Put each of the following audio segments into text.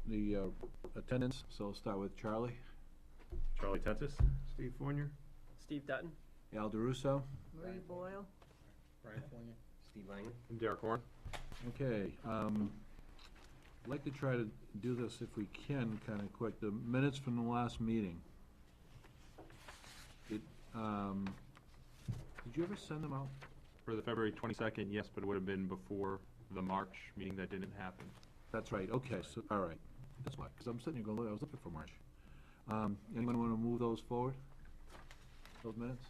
the attendance, so I'll start with Charlie. Charlie Tentis. Steve Fournier. Steve Dutton. Al DeRusso. Marie Boyle. Brian Fournier. Steve Langen. And Derek Horn. Okay, I'd like to try to do this if we can, kind of quick. The minutes from the last meeting. Did you ever send them out? For the February 22nd, yes, but it would have been before the March meeting that didn't happen. That's right, okay, so, all right. That's why, because I'm sitting here going, I was looking for March. Anyone want to move those forward? Those minutes?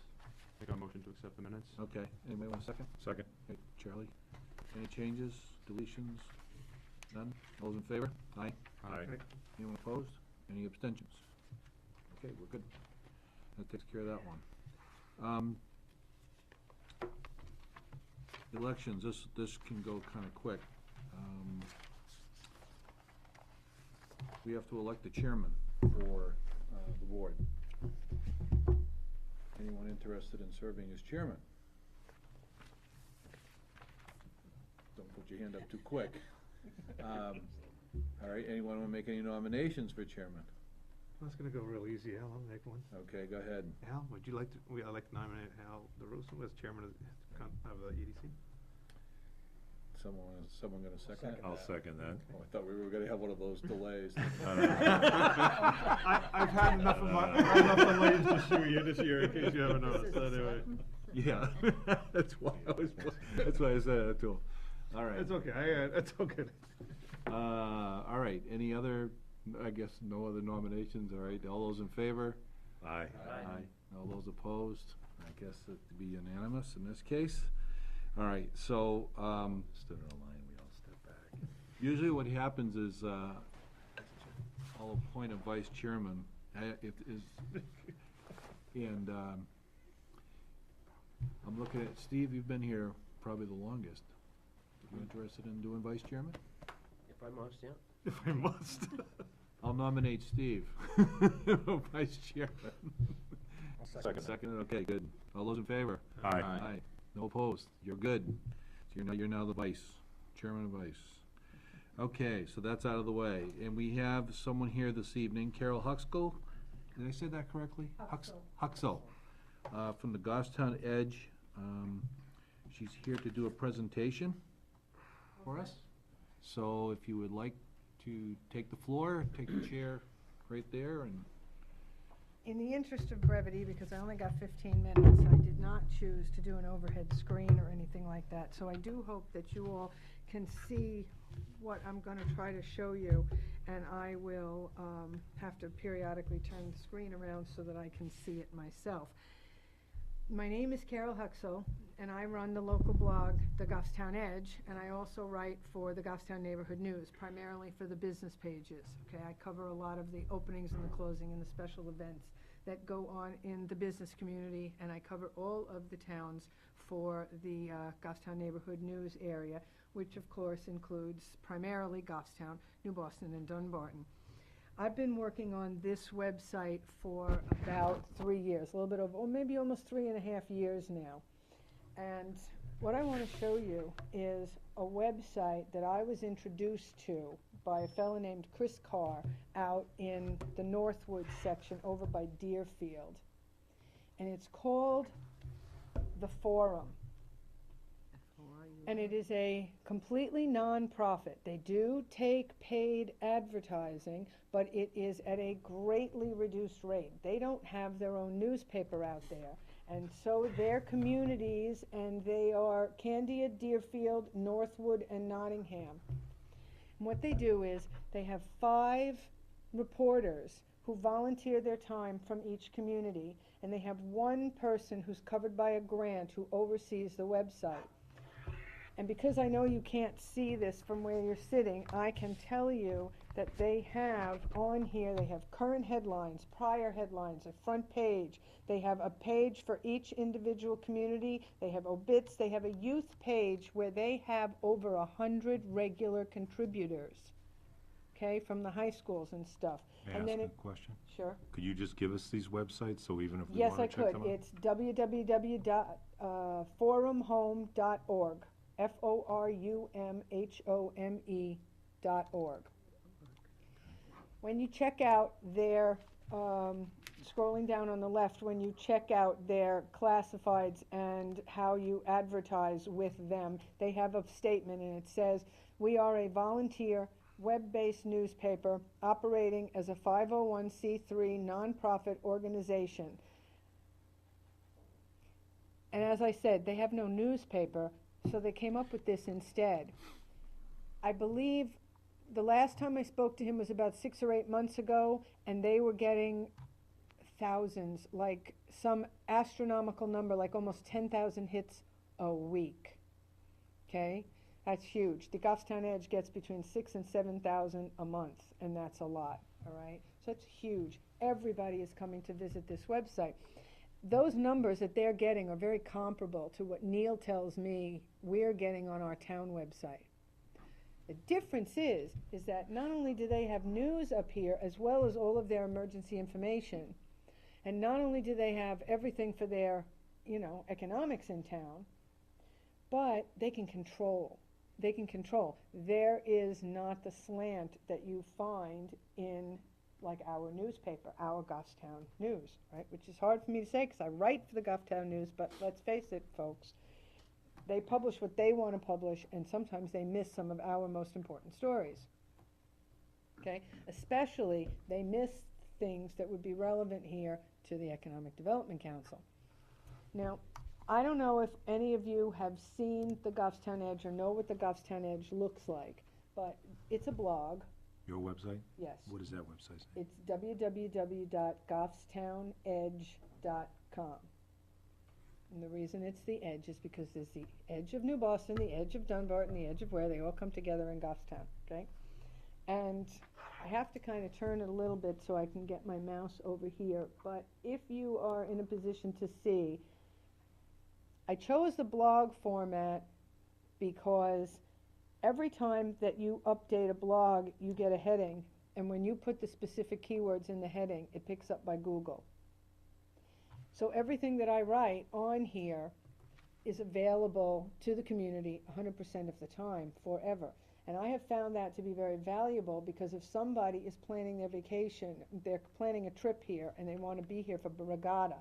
Make a motion to accept the minutes. Okay, anybody want a second? Second. Okay, Charlie, any changes, deletions? None? All those in favor? Aye. Aye. Anyone opposed? Any abstentions? Okay, we're good. That takes care of that one. Elections, this can go kind of quick. We have to elect the chairman for the board. Anyone interested in serving as chairman? Don't put your hand up too quick. All right, anyone want to make any nominations for chairman? That's gonna go real easy, Al, I'll make one. Okay, go ahead. Al, would you like to, I'd like to nominate Al DeRusso as chairman of the EDC. Someone gonna second it? I'll second that. Oh, I thought we were gonna have one of those delays. I've had enough of delays this year, in case you haven't noticed, so anyway. Yeah, that's why I said that to him. All right. It's okay, it's okay. All right, any other, I guess, no other nominations, all right, all those in favor? Aye. All those opposed? I guess it'd be unanimous in this case. All right, so, Stood in a line, we all step back. usually what happens is, I'll appoint a vice chairman, and, I'm looking at, Steve, you've been here probably the longest. You interested in doing vice chairman? If I must, yeah. If I must. I'll nominate Steve, for vice chairman. I'll Second, okay, good. All those in favor? Aye. Aye. No opposed. You're good. So you're now the vice, chairman and vice. Okay, so that's out of the way. And we have someone here this evening, Carol Huxell. Did I say that correctly? Huxell, from the Goffstown Edge. She's here to do a presentation for us. So if you would like to take the floor, take the chair right there, and In the interest of brevity, because I only got 15 minutes, I did not choose to do an overhead screen or anything like that. So I do hope that you all can see what I'm going to try to show you, and I will have to periodically turn the screen around so that I can see it myself. My name is Carol Huxell, and I run the local blog, The Goffstown Edge, and I also write for the Goffstown Neighborhood News, primarily for the business pages. Okay, I cover a lot of the openings and the closing and the special events that go on in the business community, and I cover all of the towns for the Goffstown Neighborhood News area, which of course includes primarily Goffstown, New Boston, and Dunbarton. I've been working on this website for about 3 years, a little bit over, or maybe almost 3.5 years now. And what I want to show you is a website that I was introduced to by a fellow named Chris Carr out in the Northwood section over by Deerfield. And it's called The Forum. And it is a completely non-profit. They do take paid advertising, but it is at a greatly reduced rate. They don't have their own newspaper out there. And so their communities, and they are Candia, Deerfield, Northwood, and Nottingham. And what they do is they have 5 reporters who volunteer their time from each community, and they have 1 person who's covered by a grant who oversees the website. And because I know you can't see this from where you're sitting, I can tell you that they have on here, they have current headlines, prior headlines, a front page. They have a page for each individual community. They have obits. They have a youth page where they have over 100 regular contributors, okay, from the high schools and stuff. May I And ask then a question? Sure. Could you just give us these websites, so even if we Yes, want I to check could. them out? It's www.forumhome.org. FORUMHOME.org. when you check out their, scrolling down on the left, when you check out their classifieds and how you advertise with them, they have a statement and it says, "We are a volunteer, web-based newspaper operating as a 501c3 nonprofit organization." And as I said, they have no newspaper, so they came up with this instead. I believe the last time I spoke to him was about 6 or 8 months ago, and they were getting thousands, like some astronomical number, like almost 10,000 hits a week. Okay? That's huge. The Goffstown Edge gets between 6,000 and 7,000 a month, and that's a lot, all right? So it's huge. Everybody is coming to visit this website. Those numbers that they're getting are very comparable to what Neil tells me we're getting on our town website. The difference is that not only do they have news up here as well as all of their emergency information, and not only do they have everything for their, economics in town, but they can control. They can control. There is not the slant that you find in, like, our newspaper, our Goffstown News, right? Which is hard for me to say because I write for the Goffstown News, but let's face it, folks, they publish what they want to publish, and sometimes they miss some of our most important stories. Okay? Especially, they miss things that would be relevant here to the Economic Development Council. Now, I don't know if any of you have seen the Goffstown Edge or know what the Goffstown Edge looks like, but it's a blog. Your website? Yes. What is that website's name? It's www.goffstownedge.com. And the reason it's the edge is because there's the edge of New Boston, the edge of Dunbarton, the edge of Ware, they all come together in Goffstown, okay? And I have to kind of turn it a little bit so I can get my mouse over here, but if you are in a position to see, I chose the blog format because every time that you update a blog, you get a heading, and when you put the specific keywords in the heading, it picks up by Google. So everything that I write on here is available to the community 100% of the time, forever. And I have found that to be very valuable because if somebody is planning their vacation, they're planning a trip here and they want to be here for regatta,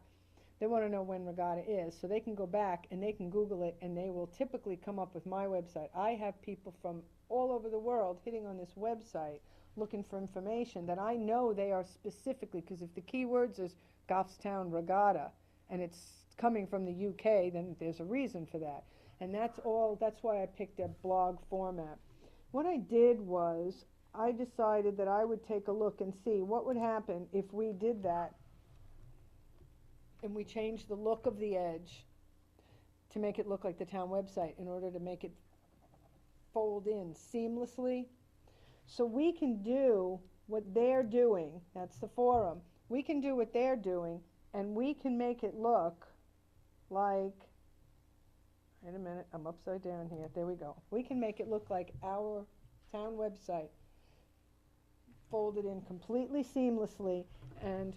they want to know when regatta is, so they can go back and they can Google it and they will typically come up with my website. I have people from all over the world hitting on this website looking for information that I know they are specifically, because if the keywords is Goffstown Regatta and it's coming from the UK, then there's a reason for that. And that's why I picked a blog format. What I did was I decided that I would take a look and see what would happen if we did that and we changed the look of the edge to make it look like the town website in order to make it fold in seamlessly. So we can do what they're doing, that's the forum, we can do what they're doing and we can make it look like, wait a minute, I'm upside down here, there we go. We can make it look like our town website, folded in completely seamlessly. And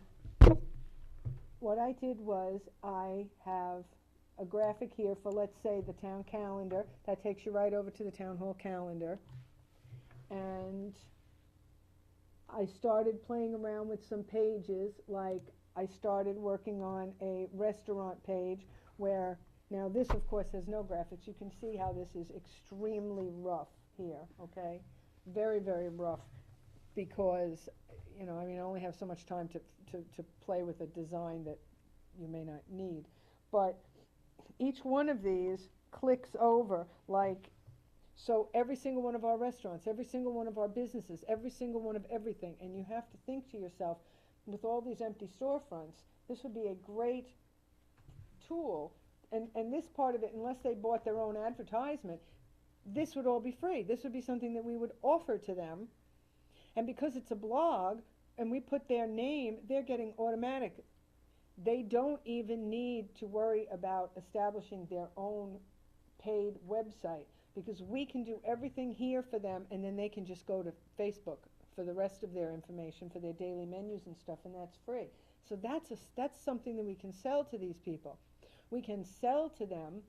what I did was I have a graphic here for, let's say, the town calendar. That takes you right over to the town hall calendar. And I started playing around with some pages, like I started working on a restaurant page where, now this of course has no graphics. You can see how this is extremely rough here, okay? Very, very rough because, I only have so much time to play with a design that you may not need. But each one of these clicks over, like, so every single one of our restaurants, every single one of our businesses, every single one of everything, and you have to think to yourself, with all these empty storefronts, this would be a great tool. And this part of it, unless they bought their own advertisement, this would all be free. This would be something that we would offer to them. And because it's a blog, and we put their name, they're getting automatic. They don't even need to worry about establishing their own paid website, because we can do everything here for them, and then they can just go to Facebook for the rest of their information, for their daily menus and stuff, and that's free. So that's something that we can sell to these people. We can sell to them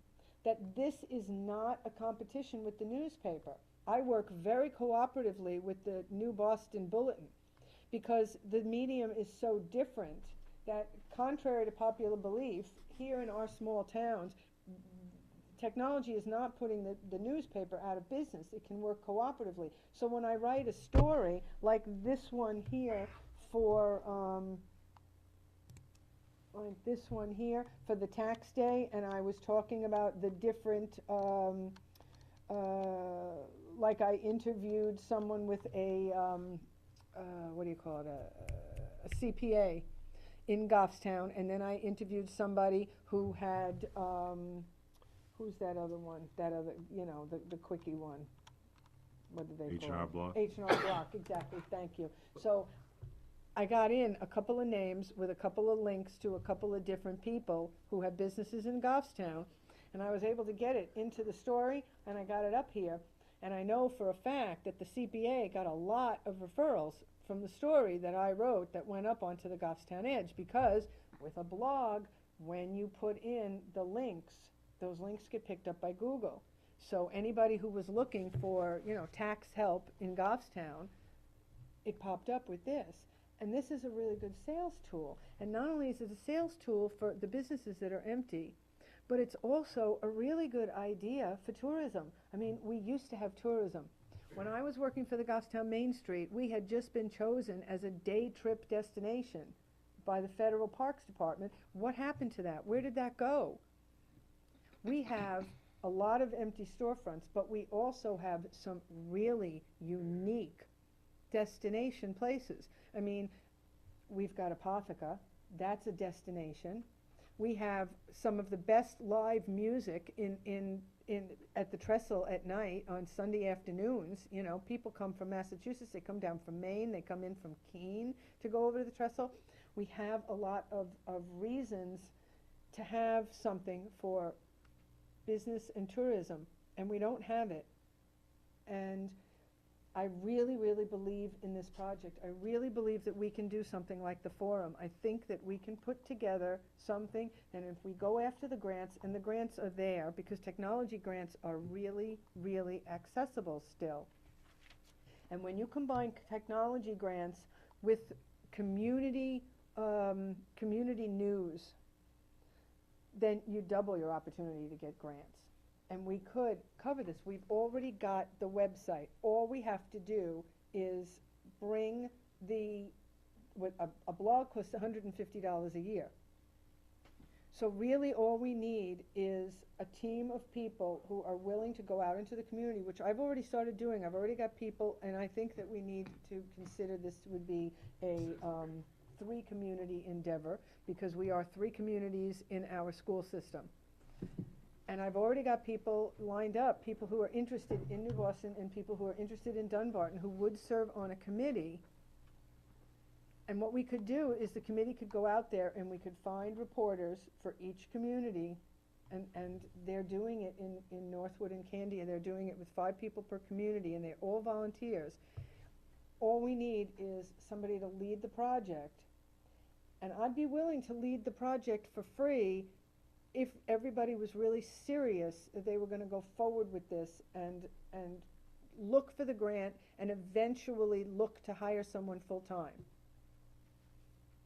that this is not a competition with the newspaper. I work very cooperatively with the New Boston Bulletin, because the medium is so different that, contrary to popular belief, here in our small towns, technology is not putting the newspaper out of business. It can work cooperatively. So when I write a story like this one here for, the tax day, and I was talking about the different, like I interviewed someone with a, what do you call it, a CPA in Goffstown, and then I interviewed somebody who had, who's that other one? That other, the quickie one. What do they call it? H&R Block? H&R Block, exactly, thank you. So I got in a couple of names with a couple of links to a couple of different people who have businesses in Goffstown, and I was able to get it into the story, and I got it up here. And I know for a fact that the CPA got a lot of referrals from the story that I wrote that went up onto the Goffstown Edge, because with a blog, when you put in the links, those links get picked up by Google. So anybody who was looking for, tax help in Goffstown, it popped up with this. And this is a really good sales tool. And not only is it a sales tool for the businesses that are empty, but it's also a really good idea for tourism. I mean, we used to have tourism. When I was working for the Goffstown Main Street, we had just been chosen as a day trip destination by the Federal Parks Department. What happened to that? Where did that go? We have a lot of empty storefronts, but we also have some really unique destination places. I mean, we've got Apotheca, that's a destination. We have some of the best live music at the Trestle at night on Sunday afternoons. People come from Massachusetts, they come down from Maine, they come in from Keene to go over to the Trestle. We have a lot of reasons to have something for business and tourism, and we don't have it. And I really, really believe in this project. I really believe that we can do something like the forum. I think that we can put together something, and if we go after the grants, and the grants are there, because technology grants are really, really accessible still. And when you combine technology grants with community news, then you double your opportunity to get grants. And we could cover this. We've already got the website. All we have to do is bring a blog costs $150 a year. So really all we need is a team of people who are willing to go out into the community, which I've already started doing. I've already got people, and I think that we need to consider this would be a three-community endeavor, because we are 3 communities in our school system. And I've already got people lined up, people who are interested in New Boston and people who are interested in Dunbarton who would serve on a committee. And what we could do is the committee could go out there and we could find reporters for each community, and they're doing it in Northwood and Candia. They're doing it with 5 people per community, and they're all volunteers. All we need is somebody to lead the project. And I'd be willing to lead the project for free if everybody was really serious that they were going to go forward with this and look for the grant and eventually look to hire someone full-time.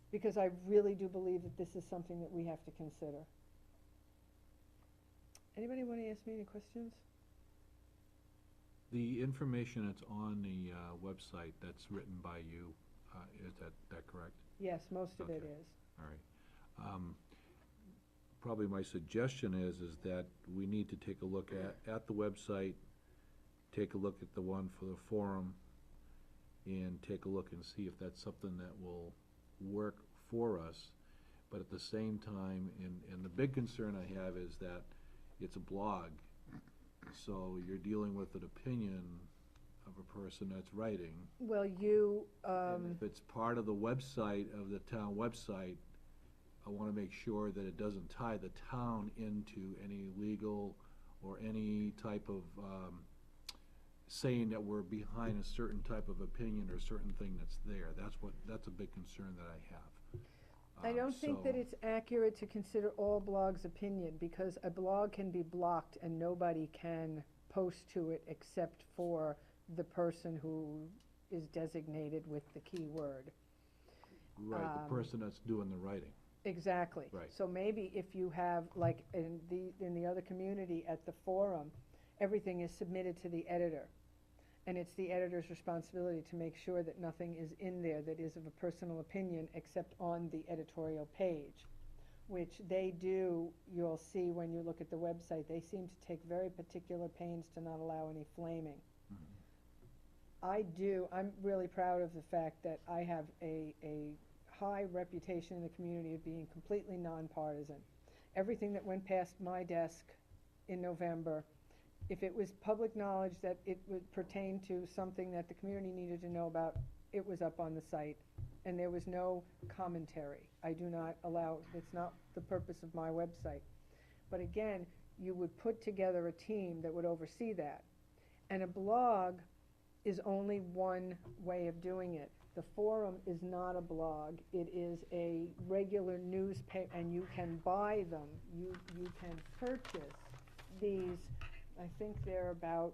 Because I really do believe that this is something that we have to consider. Anybody want to ask me any questions? The information that's on the website that's written by you, is that correct? Yes, most of it Okay. is. All right. Probably my suggestion is that we need to take a look at the website, take a look at the one for the forum, and take a look and see if that's something that will work for us. But at the same time, and the big concern I have is that it's a blog, so you're dealing with an opinion of a person that's writing. Well, you, And if it's part of the website, of the town website, I want to make sure that it doesn't tie the town into any legal or any type of saying that we're behind a certain type of opinion or a certain thing that's there. That's a big concern that I have. I don't think that So- it's accurate to consider all blogs opinion, because a blog can be blocked and nobody can post to it except for the person who is designated with the keyword. Right, the person that's doing the writing. Exactly. Right. So maybe if you have, like, in the other community at the forum, everything is submitted to the editor. And it's the editor's responsibility to make sure that nothing is in there that is of a personal opinion except on the editorial page, which they do, you'll see when you look at the website, they seem to take very particular pains to not allow any flaming. I'm really proud of the fact that I have a high reputation in the community of being completely nonpartisan. Everything that went past my desk in November, if it was public knowledge that it would pertain to something that the community needed to know about, it was up on the site, and there was no commentary. I do not allow, it's not the purpose of my website. But again, you would put together a team that would oversee that. And a blog is only one way of doing it. The forum is not a blog, it is a regular newspaper, and you can buy them. You can purchase these, I think they're about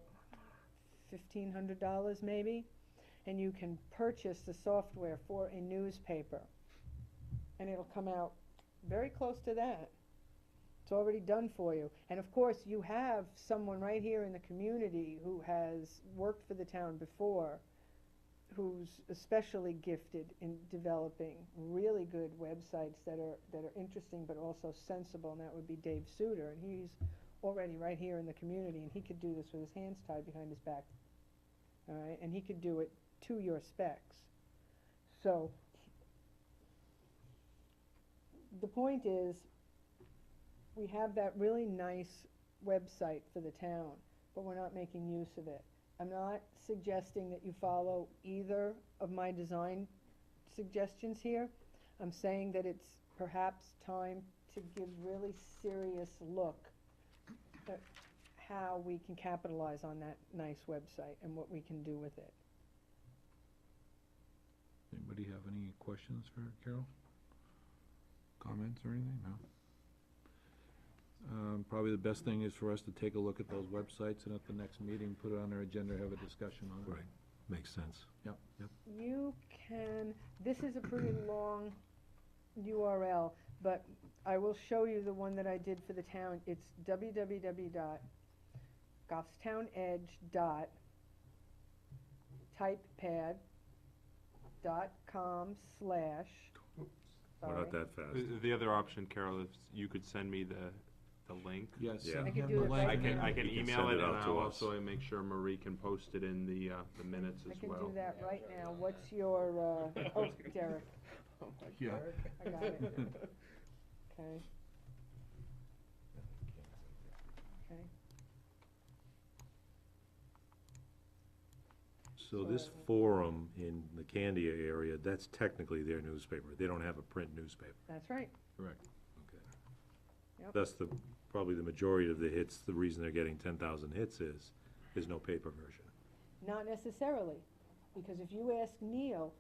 $1,500 maybe, and you can purchase the software for a newspaper. And it'll come out very close to that. It's already done for you. And of course, you have someone right here in the community who has worked for the town before, who's especially gifted in developing really good websites that are interesting but also sensible, and that would be Dave Suter. And he's already right here in the community, and he could do this with his hands tied behind his back. All right? And he could do it to your specs. So the point is, we have that really nice website for the town, but we're not making use of it. I'm not suggesting that you follow either of my design suggestions here. I'm saying that it's perhaps time to give really serious look at how we can capitalize on that nice website and what we can do with it. Anybody have any questions for Carol? Comments or anything? No? Probably the best thing is for us to take a look at those websites, and at the next meeting, put it on our agenda, have a discussion on it. Right, makes sense. You can, this is a pretty long URL, but I will show you the one that I did for the town. It's www.goffstownedge.typepad.com/ We're not that fast. The other option, Carol, is you could send me the link. Yes, Yeah. send I can him do the it link. right I can, now. I can You can email send it, it and out to I'll us. also make sure Marie can post it in the minutes I as can well. do that right now. What's your, oh, Derek, Yeah. I got it. Okay. Okay. So this forum in the Candia area, that's technically their newspaper. They don't have a print newspaper. That's right. Correct. Okay. Yep. Thus, probably the majority of the hits, the reason they're getting 10,000 hits is there's no paper version. Not necessarily, because if you ask Neil,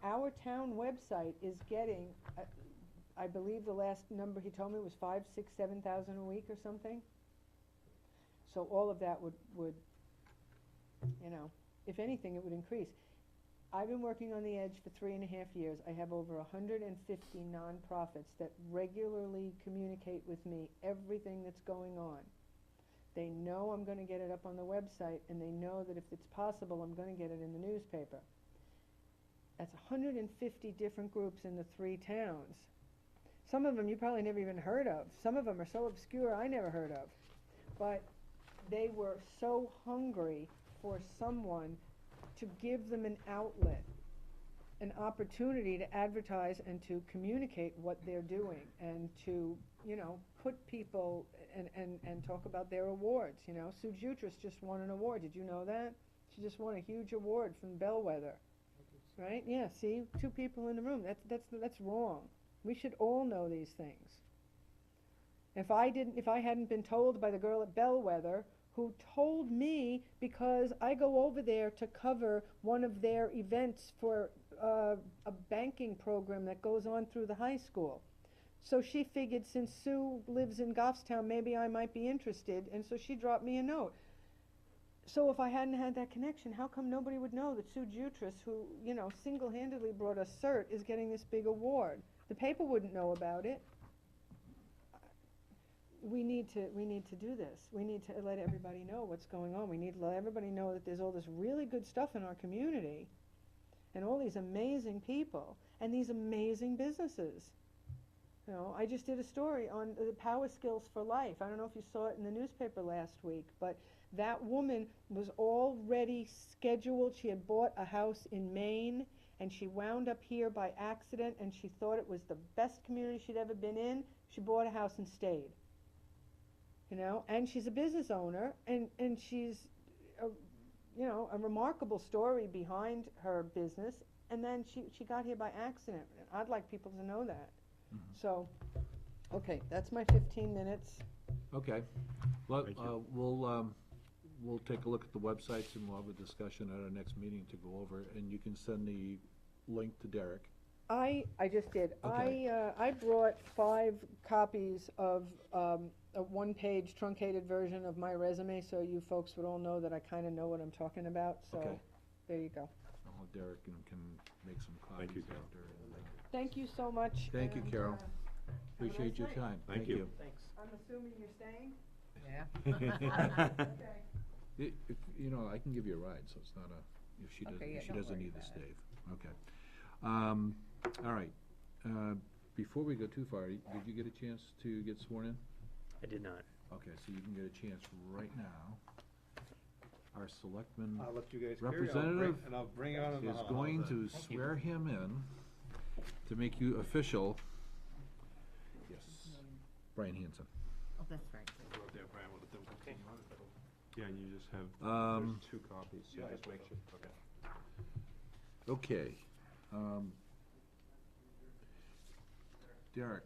our town website is getting, I believe the last number he told me was 5, 6, 7,000 a week or something. So all of that would, if anything, it would increase. I've been working on the Edge for 3.5 years. I have over 150 nonprofits that regularly communicate with me everything that's going on. They know I'm going to get it up on the website, and they know that if it's possible, I'm going to get it in the newspaper. That's 150 different groups in the 3 towns. Some of them you probably never even heard of. Some of them are so obscure I never heard of. But they were so hungry for someone to give them an outlet, an opportunity to advertise and to communicate what they're doing, and to, put people and talk about their awards. Sue Jutras just won an award. Did you know that? She just won a huge award from Bellwether. Right? Yeah, see? 2 people in the room. That's wrong. We should all know these things. If I hadn't been told by the girl at Bellwether, who told me, because I go over there to cover one of their events for a banking program that goes on through the high school. So she figured, since Sue lives in Goffstown, maybe I might be interested, and so she dropped me a note. So if I hadn't had that connection, how come nobody would know that Sue Jutras, who, you know, single-handedly brought us CERT, is getting this big award? The paper wouldn't know about it. We need to do this. We need to let everybody know what's going on. We need to let everybody know that there's all this really good stuff in our community, and all these amazing people, and these amazing businesses. You know, I just did a story on the Power Skills for Life. I don't know if you saw it in the newspaper last week, but that woman was already scheduled. She had bought a house in Maine, and she wound up here by accident, and she thought it was the best community she'd ever been in. She bought a house and stayed. You know, and she's a business owner, and she's, you know, a remarkable story behind her business, and then she got here by accident. I'd like people to know that. So, okay, that's my 15 minutes. Okay. Well, Thank you. we'll take a look at the websites and we'll have a discussion at our next meeting to go over, and you can send the link to Derek. I just did. Okay. I brought 5 copies of a one-page truncated version of my resume, so you folks would all know that I kind of know what I'm talking about, so Okay. there you go. I'll have Derek can make some copies Thank you, Carol. after. Thank you so much. Thank you, and, Carol. have a Appreciate nice your night. time. Thank you. Thanks. I'm assuming you're staying? Okay. You know, I can give you a ride, so it's not if she Okay, yeah, doesn't, she don't doesn't worry need the about it. stave. Okay. All right. Before we go too far, did you get a chance to get sworn in? I did not. Okay, so you can get a chance right now. Our selectman I'll let you guys Representative and I'll bring it on in the is hall. going How's that? to swear him in to make you official. Yes, Brian Hanson. Oh, that's right. Right there, Brian, with the thumb. Okay. Yeah, and you just have, Um, there's 2 copies, so just make sure, okay. Okay. Derek,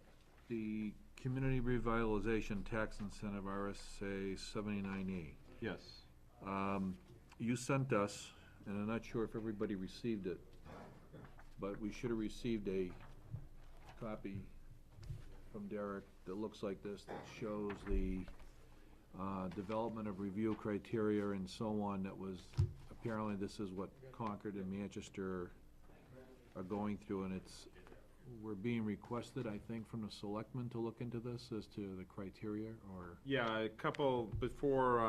the Community Revitalization Tax Incentive, RSA 79E. Yes, You sent us, and I'm not sure if everybody received it, but we should have received a copy from Derek that looks like this, that shows the development of review criteria and so on. That was, apparently this is what Concord and Manchester are going through, and we're being requested, I think, from the selectmen to look into this as to the criteria, or? yeah, a couple, before,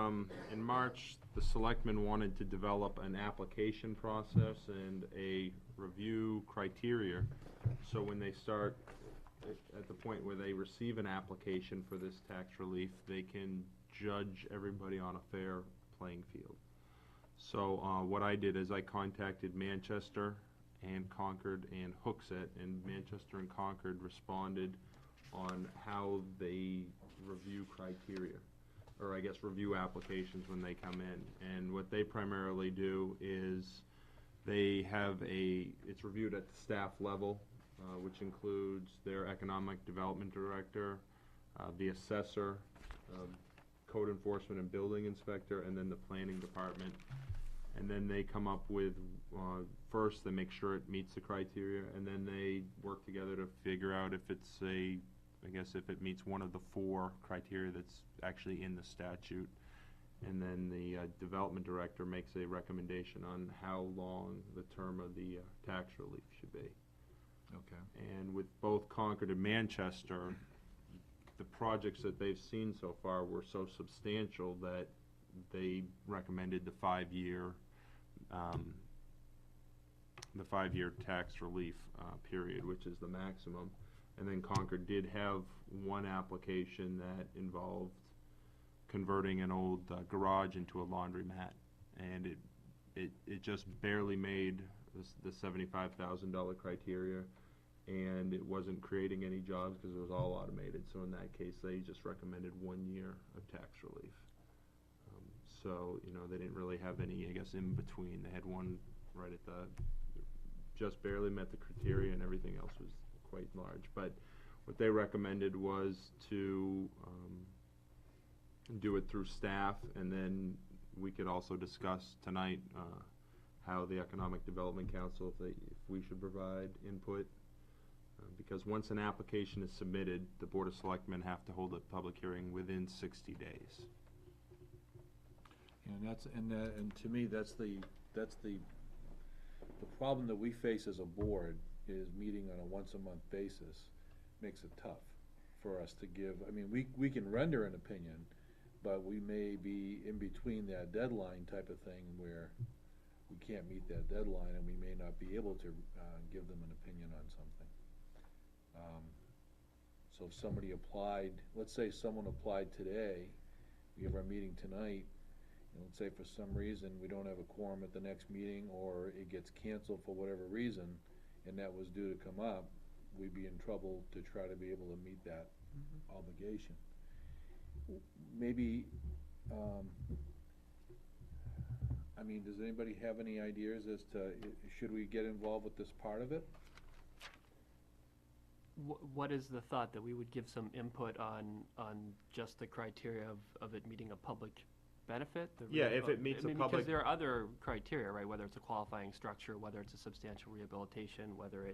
in March, the selectmen wanted to develop an application process and a review criteria. So when they start, at the point where they receive an application for this tax relief, they can judge everybody on a fair playing field. So, what I did is I contacted Manchester and Concord and Hooksett, and Manchester and Concord responded on how they review criteria, or I guess review applications when they come in. And what they primarily do is they have it's reviewed at the staff level, which includes their economic development director, the assessor, code enforcement and building inspector, and then the planning department. And then they come up with, first they make sure it meets the criteria, and then they work together to figure out if it's if it meets one of the 4 criteria that's actually in the statute. And then the development director makes a recommendation on how long the term of the tax relief should be. Okay. And with both Concord and Manchester, the projects that they've seen so far were so substantial that they recommended the 5-year tax relief period, which is the maximum. And then Concord did have one application that involved converting an old garage into a laundromat, and it just barely made the $75,000 criteria, and it wasn't creating any jobs because it was all automated. So in that case, they just recommended 1 year of tax relief. So, you know, they didn't really have any, I guess, in between. They had one right at just barely met the criteria, and everything else was quite large. But what they recommended was to do it through staff, and then we could also discuss tonight how the Economic Development Council, if we should provide input. Because once an application is submitted, the Board of Selectmen have to hold a public hearing within 60 days. And to me, that's the problem that we face as a board is meeting on a once-a-month basis makes it tough for us to give, I mean, we can render an opinion, but we may be in between that deadline type of thing where we can't meet that deadline and we may not be able to, give them an opinion on something. So if somebody applied, let's say someone applied today, we have our meeting tonight, and let's say for some reason we don't have a quorum at the next meeting, or it gets canceled for whatever reason, and that was due to come up, we'd be in trouble to try to be able to meet that obligation. Maybe, I mean, does anybody have any ideas as to, should we get involved with this part of it? What is the thought, that we would give some input on just the criteria of it meeting a public benefit? Yeah, if it meets a public- Because there are other criteria, right, whether it's a qualifying structure, whether it's a substantial rehabilitation, whether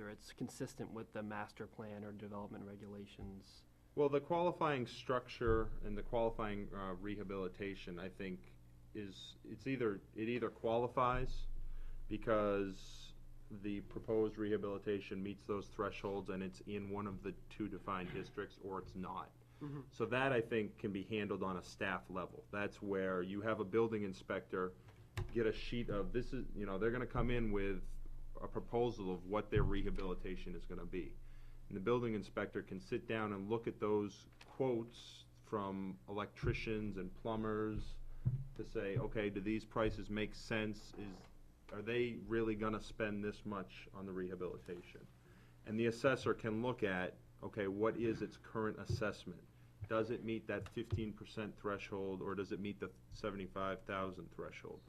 it's consistent with the master plan or development regulations. Well, the qualifying structure and the qualifying rehabilitation, I think, it either qualifies because the proposed rehabilitation meets those thresholds and it's in one of the two defined districts, or it's not. So that, I think, can be handled on a staff level. That's where you have a building inspector get a sheet of, this is, they're gonna come in with a proposal of what their rehabilitation is gonna be. And the building inspector can sit down and look at those quotes from electricians and plumbers to say, okay, do these prices make sense? Are they really gonna spend this much on the rehabilitation? And the assessor can look at, okay, what is its current assessment? Does it meet that 15% threshold, or does it meet the 75,000 threshold?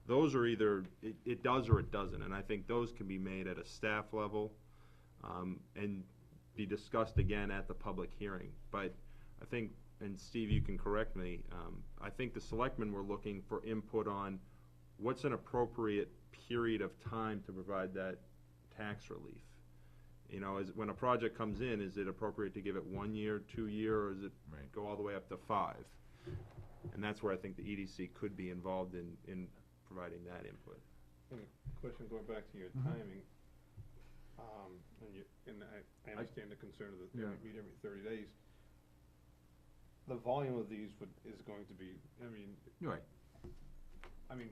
Those are either, it does or it doesn't, and I think those can be made at a staff level, and be discussed again at the public hearing. But I think, and Steve, you can correct me, I think the selectmen were looking for input on what's an appropriate period of time to provide that tax relief. When a project comes in, is it appropriate to give it 1 year, 2 year, or is it Right. go all the way up to 5? And that's where I think the EDC could be involved in providing that input. Question going back to your timing, and I understand the concern of the, Yeah. meet every 30 days. The volume of these is going to be, Right.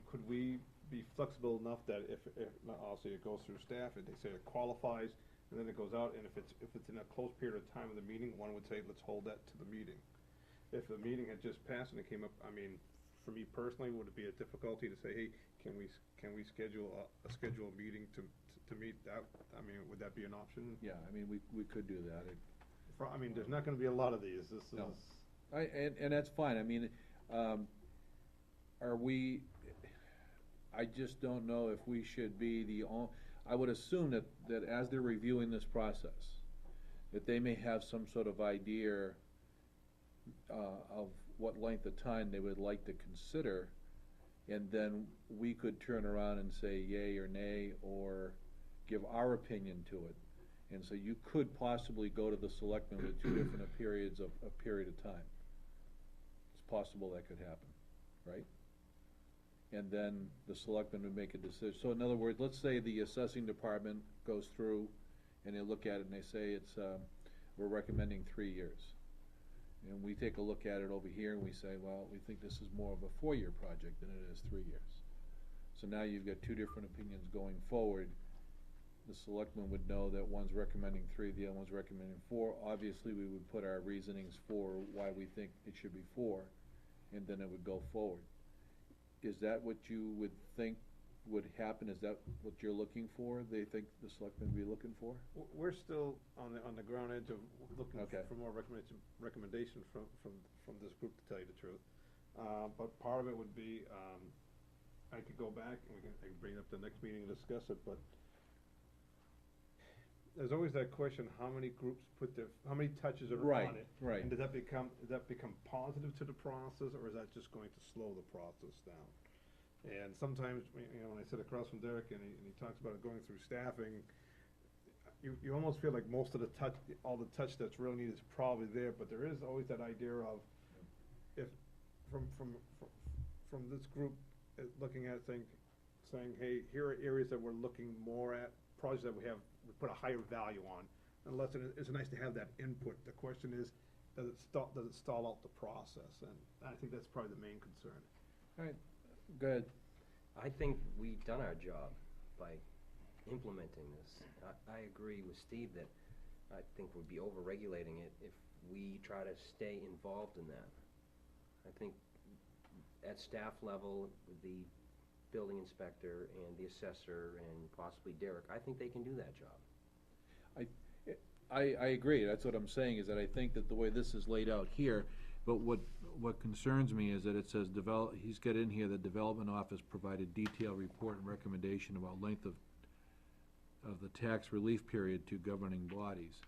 could we be flexible enough that if obviously it goes through staff, and they say it qualifies, and then it goes out, and if it's in a close period of time of the meeting, one would say, let's hold that to the meeting. If the meeting had just passed and it came up, for me personally, would it be a difficulty to say, hey, can we schedule a scheduled meeting to meet that? Would that be an option? Yeah, I mean, we could do that. There's not gonna be a lot of these, this No. is. And that's fine, I just don't know if we should be I would assume that as they're reviewing this process, that they may have some sort of idea of what length of time they would like to consider, and then we could turn around and say yay or nay, or give our opinion to it. And so you could possibly go to the selectmen with two different periods of time. It's possible that could happen, right? And then the selectmen would make a decision. So in other words, let's say the assessing department goes through and they look at it and they say we're recommending 3 years. And we take a look at it over here and we say, well, we think this is more of a 4-year project than it is 3 years. So now you've got two different opinions going forward. The selectmen would know that one's recommending 3, the other one's recommending 4. Obviously, we would put our reasonings for why we think it should be 4, and then it would go forward. Is that what you would think would happen? Is that what you're looking for, they think the selectmen would be looking for? We're still on the ground edge of looking Okay. for more recommendation from this group, to tell you the truth. But part of it would be, I could go back and I can bring it up the next meeting and discuss it, but there's always that question, how many groups how many touches are on it? Right. And does that become positive to the process, or is that just going to slow the process down? And sometimes, when I sit across from Derek and he talks about it going through staffing, you almost feel like most of all the touch that's really needed is probably there, but there is always that idea of, if, from this group, looking at it, saying, hey, here are areas that we're looking more at, projects that we put a higher value on, unless it's nice to have that input. The question is, does it stall out the process? And I think that's probably the main concern. All right, good. I think we've done our job by implementing this. I agree with Steve that I think we'd be over-regulating it if we try to stay involved in that. I think at staff level, the building inspector and the assessor and possibly Derek, I think they can do that job. I agree, that's what I'm saying, is that I think that the way this is laid out here, but what concerns me is that it says he's got in here, the development office provided detailed report and recommendation about length of the tax relief period to governing bodies.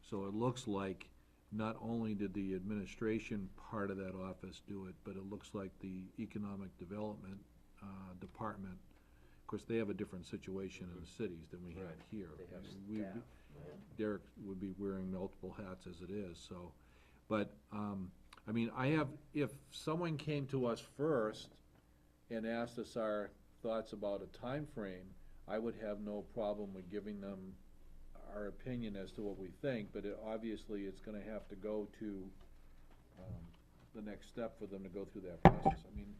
So it looks like not only did the administration part of that office do it, but it looks like the economic development department, of course, they have a different situation in the cities than we have here. They have We- staff. Derek would be wearing multiple hats as it is, so, but, I mean, if someone came to us first and asked us our thoughts about a time frame, I would have no problem with giving them our opinion as to what we think, but obviously, it's gonna have to go to, the next step for them to go through that process. I mean,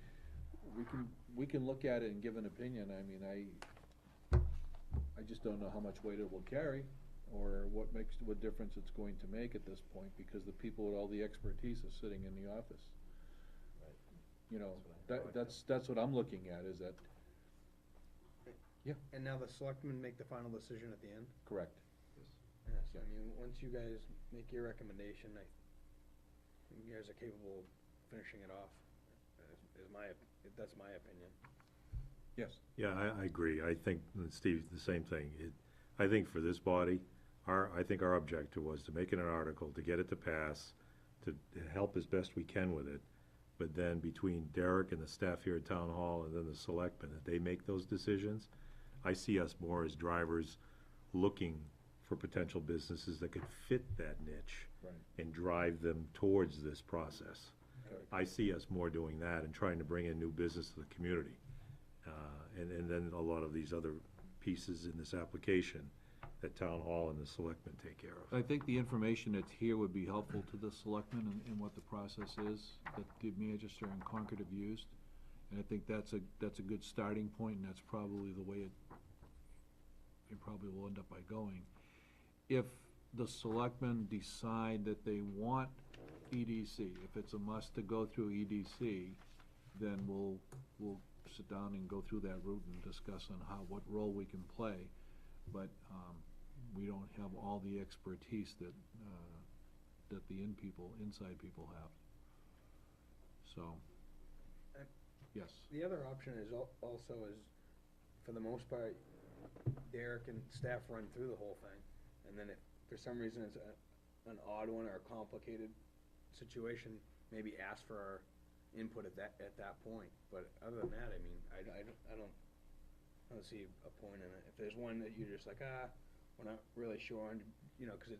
we can look at it and give an opinion. I mean, I just don't know how much weight it will carry, or what difference it's going to make at this point, because the people with all the expertise is sitting in the office. Right. You know, That's that's what I'm looking at, is that, And now the selectmen make the final decision at the end? correct? Yes, I mean, once you guys make your recommendation, you guys are capable of finishing it off, that's my opinion. Yes. Yeah, I agree. I think, and Steve, the same thing. I think for this body, I think our objective was to make it an article, to get it to pass, to help as best we can with it. But then between Derek and the staff here at Town Hall and then the selectmen, that they make those decisions, I see us more as drivers looking for potential businesses that could fit that niche Right. and drive them towards this process. Correct. I see us more doing that and trying to bring in new business to the community. And then a lot of these other pieces in this application that Town Hall and the selectmen take care of. I think the information that's here would be helpful to the selectmen in what the process is that the Manchester and Concord have used. And I think that's a good starting point, and that's probably the way it probably will end up by going. If the selectmen decide that they want EDC, if it's a must to go through EDC, then we'll sit down and go through that route and discuss on what role we can play. But, we don't have all the expertise that the inside people have. So, And yes. The other option is also is, for the most part, Derek and staff run through the whole thing, and then if for some reason it's an odd one or a complicated situation, maybe ask for our input at that point. But other than that, I mean, I don't see a point in it. If there's one that you're just like, we're not really sure on, you know, 'cause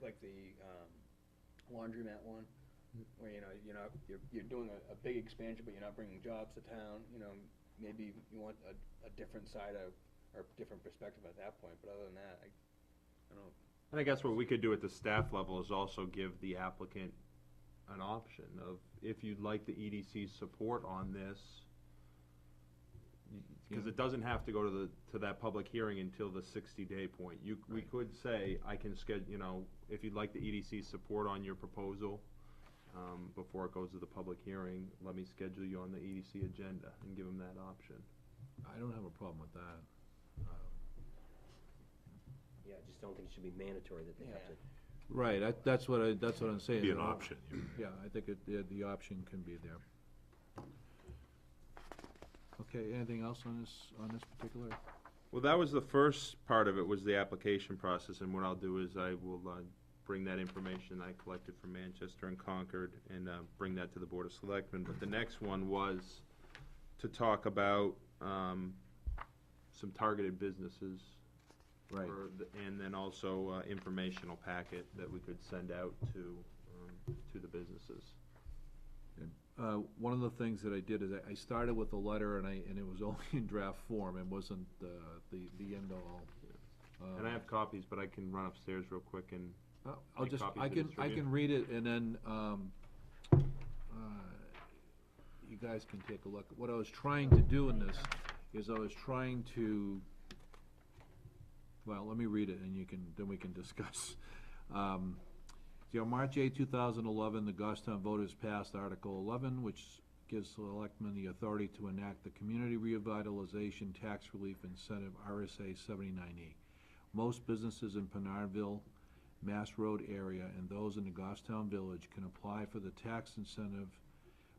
like the laundromat one, where, you know, you're doing a big expansion, but you're not bringing jobs to town, you know, maybe you want a different side of, or different perspective at that point, but other than that, I don't. And I guess what we could do at the staff level is also give the applicant an option of, if you'd like the EDC's support on this, because it doesn't have to go to that public hearing until the 60-day point. We could say, I can schedule, you know, if you'd like the EDC's support on your proposal, before it goes to the public hearing, let me schedule you on the EDC agenda, and give them that option. I don't have a problem with that. Yeah, I just don't think it should be mandatory that they have to. Right, that's what I'm saying. Be an option. Yeah, I think the option can be there. Okay, anything else on this particular? Well, that was the first part of it, was the application process, and what I'll do is I will bring that information I collected from Manchester and Concord and bring that to the Board of Selectmen. But the next one was to talk about some targeted businesses. Right. And then also informational packet that we could send out to the businesses. one of the things that I did is I started with a letter and it was only in draft form, it wasn't, the end all. And I have copies, but I can run upstairs real quick and, I'll make just, copies I to can distribute. read it and then, you guys can take a look. What I was trying to do in this is I was trying to, well, let me read it and then we can discuss. On March 8, 2011, the Goffstown voters passed Article 11, which gives selectmen the authority to enact the Community Revitalization Tax Relief Incentive, RSA 79E. Most businesses in Pinardville, Mass Road area, and those in the Goffstown Village can apply for the tax incentive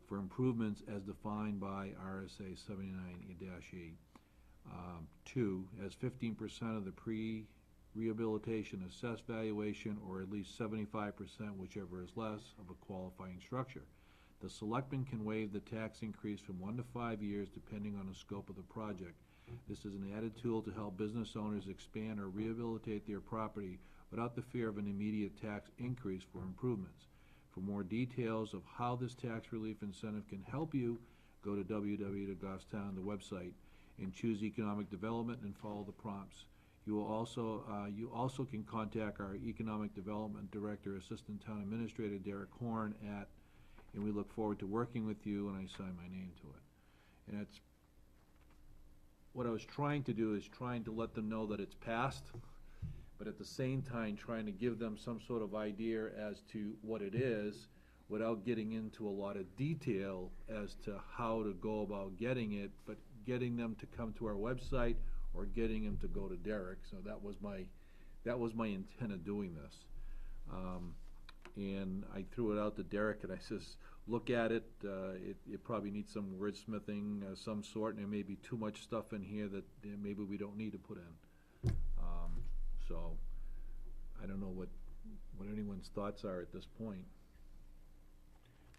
for improvements as defined by RSA 79E-E. 2, as 15% of the pre-rehabilitation assessed valuation, or at least 75%, whichever is less, of a qualifying structure. The selectmen can waive the tax increase from 1 to 5 years depending on the scope of the project. This is an added tool to help business owners expand or rehabilitate their property without the fear of an immediate tax increase for improvements. For more details of how this tax relief incentive can help you, go to www.goffstown, the website, and choose Economic Development and follow the prompts. You also can contact our Economic Development Director, Assistant Town Administrator Derek Horn and we look forward to working with you, and I sign my name to it. And it's, what I was trying to do is trying to let them know that it's passed, but at the same time trying to give them some sort of idea as to what it is without getting into a lot of detail as to how to go about getting it, but getting them to come to our website or getting them to go to Derek. So that was my intent of doing this. And I threw it out to Derek and I says, look at it, it probably needs some wordsmithing of some sort, and there may be too much stuff in here that maybe we don't need to put in. So, I don't know what anyone's thoughts are at this point.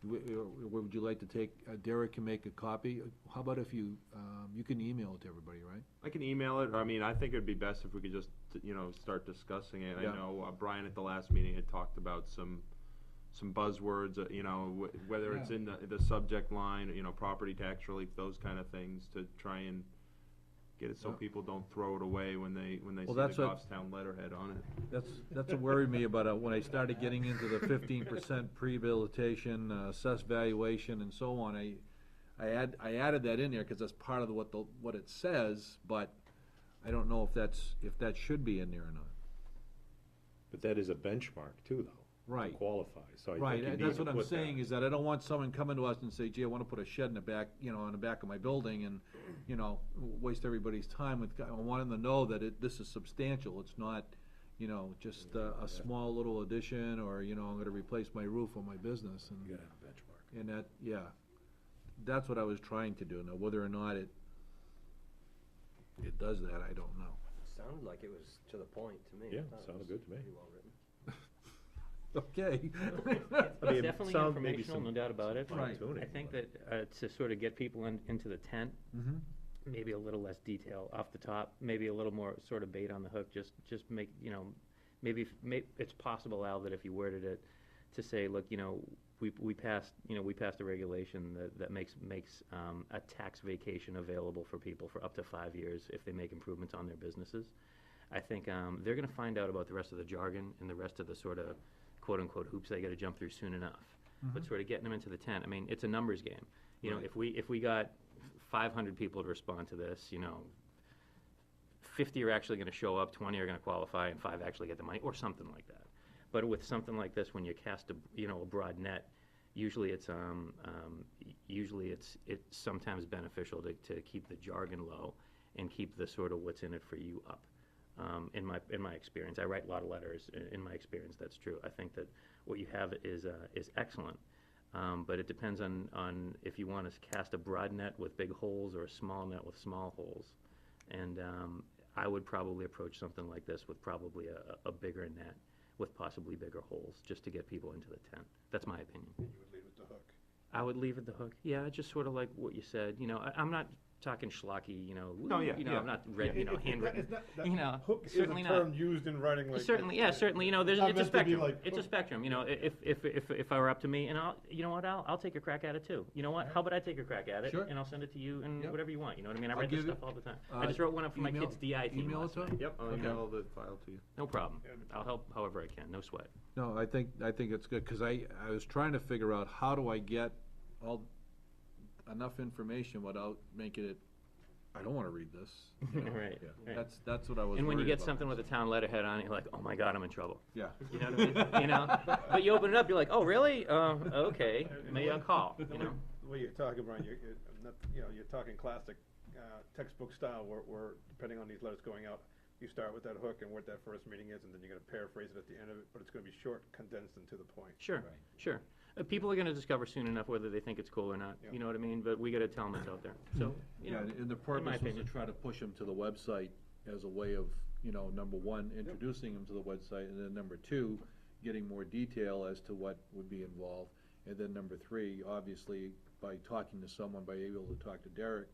Would you like to take, Derek can make a copy? How about if you can email it to everybody, right? I can email it. I mean, I think it'd be best if we could just, start discussing it. Yeah. I know Brian at the last meeting had talked about some buzzwords, whether it's in the subject line, property tax relief, those kind of things, to try and get it so Yeah. people don't throw it away when they Well, see the that's what- Goffstown letterhead on it. That's what worried me about it, when I started getting into the 15% prehabilitation, assessed valuation and so on. I added that in there because that's part of what it says, but I don't know if that should be in there or not. But that is a benchmark too, though. Right. To qualify, so I think Right, you and need that's to what I'm put that. saying, is that I don't want someone coming to us and say, gee, I wanna put a shed in the back, on the back of my building and, waste everybody's time with, I want them to know that this is substantial, it's not, just a small little addition, or, I'm gonna replace my roof on my business, You and, gotta have a benchmark. and that, yeah. That's what I was trying to do. Now, whether or not it does that, I don't know. Sounded like it was to the point to me. I Yeah, thought it sounded was good to me. pretty well written. Okay. I mean, It's definitely sound maybe informational, some- no doubt about it. some Right. fine-tuning, I think but- that to sort of get people into the tent, Mhm. maybe a little less detail off the top, maybe a little more sort of bait on the hook, just make, maybe it's possible, Al, that if you worded it to say, look, we passed a regulation that makes a tax vacation available for people for up to 5 years if they make improvements on their businesses. I think they're gonna find out about the rest of the jargon and the rest of the sort of quote-unquote hoops they gotta jump through soon enough. But sort of getting them into the tent, I mean, it's a numbers game. Right. If we got 500 people to respond to this, 50 are actually gonna show up, 20 are gonna qualify, and 5 actually get the money, or something like that. But with something like this, when you cast a broad net, usually it's sometimes beneficial to keep the jargon low and keep the sort of what's in it for you up. In my experience, I write a lot of letters. In my experience, that's true. I think that what you have is excellent, but it depends on if you want to cast a broad net with big holes or a small net with small holes. And I would probably approach something like this with probably a bigger net with possibly bigger holes, just to get people into the tent. That's my opinion. You would leave it to hook. I would leave it the hook. Yeah, just sort of like what you said. I'm not talking schlocky, you know, No, yeah, you know, yeah. I'm not read, you know, handwritten, you know, Hook is a certainly not. term used in writing like. Certainly, yeah, certainly, you know, there's, not it's a meant to be spectrum, like it's a hook. spectrum, you know, if I were up to me, and I'll, you know what, I'll take a crack at it too. You know what, how about I take a crack at it, Sure. and I'll send it to you and Yep. whatever you want, you know what I mean? I I'll write this give it- stuff all the time. I just wrote one up for my email- kid's DI team email it last to night. him? Yep, I'll Okay. email the file to you. No problem. Yeah. I'll help however I can, no sweat. No, I think it's good, cause I was trying to figure out how do I get enough information without making it, I don't wanna read this. you know? Right, Yeah, right. That's what I was And when you worried get about. something with a town letterhead on it, you're like, oh my God, I'm in trouble. Yeah. You know what I mean? You know, but you open it up, you're like, oh, really? Okay, maybe I'll call, you know? The way you're talking, Brian, you're not, you know, you're talking classic, textbook style where depending on these letters going out, you start with that hook and what that first meeting is, and then you're gonna paraphrase it at the end of it, but it's gonna be short, condensed, and to the point. Sure, sure. People are gonna discover soon enough whether they think it's cool or not, Yeah. you know what I mean? But we gotta tell them it's out there, so, you Yeah, know. and the my purpose was to opinion. try to push them to the website as a way of, you know, number one, introducing them to the website, and then number two, getting more detail as to what would be involved. And then number three, obviously, by talking to someone, by able to talk to Derek,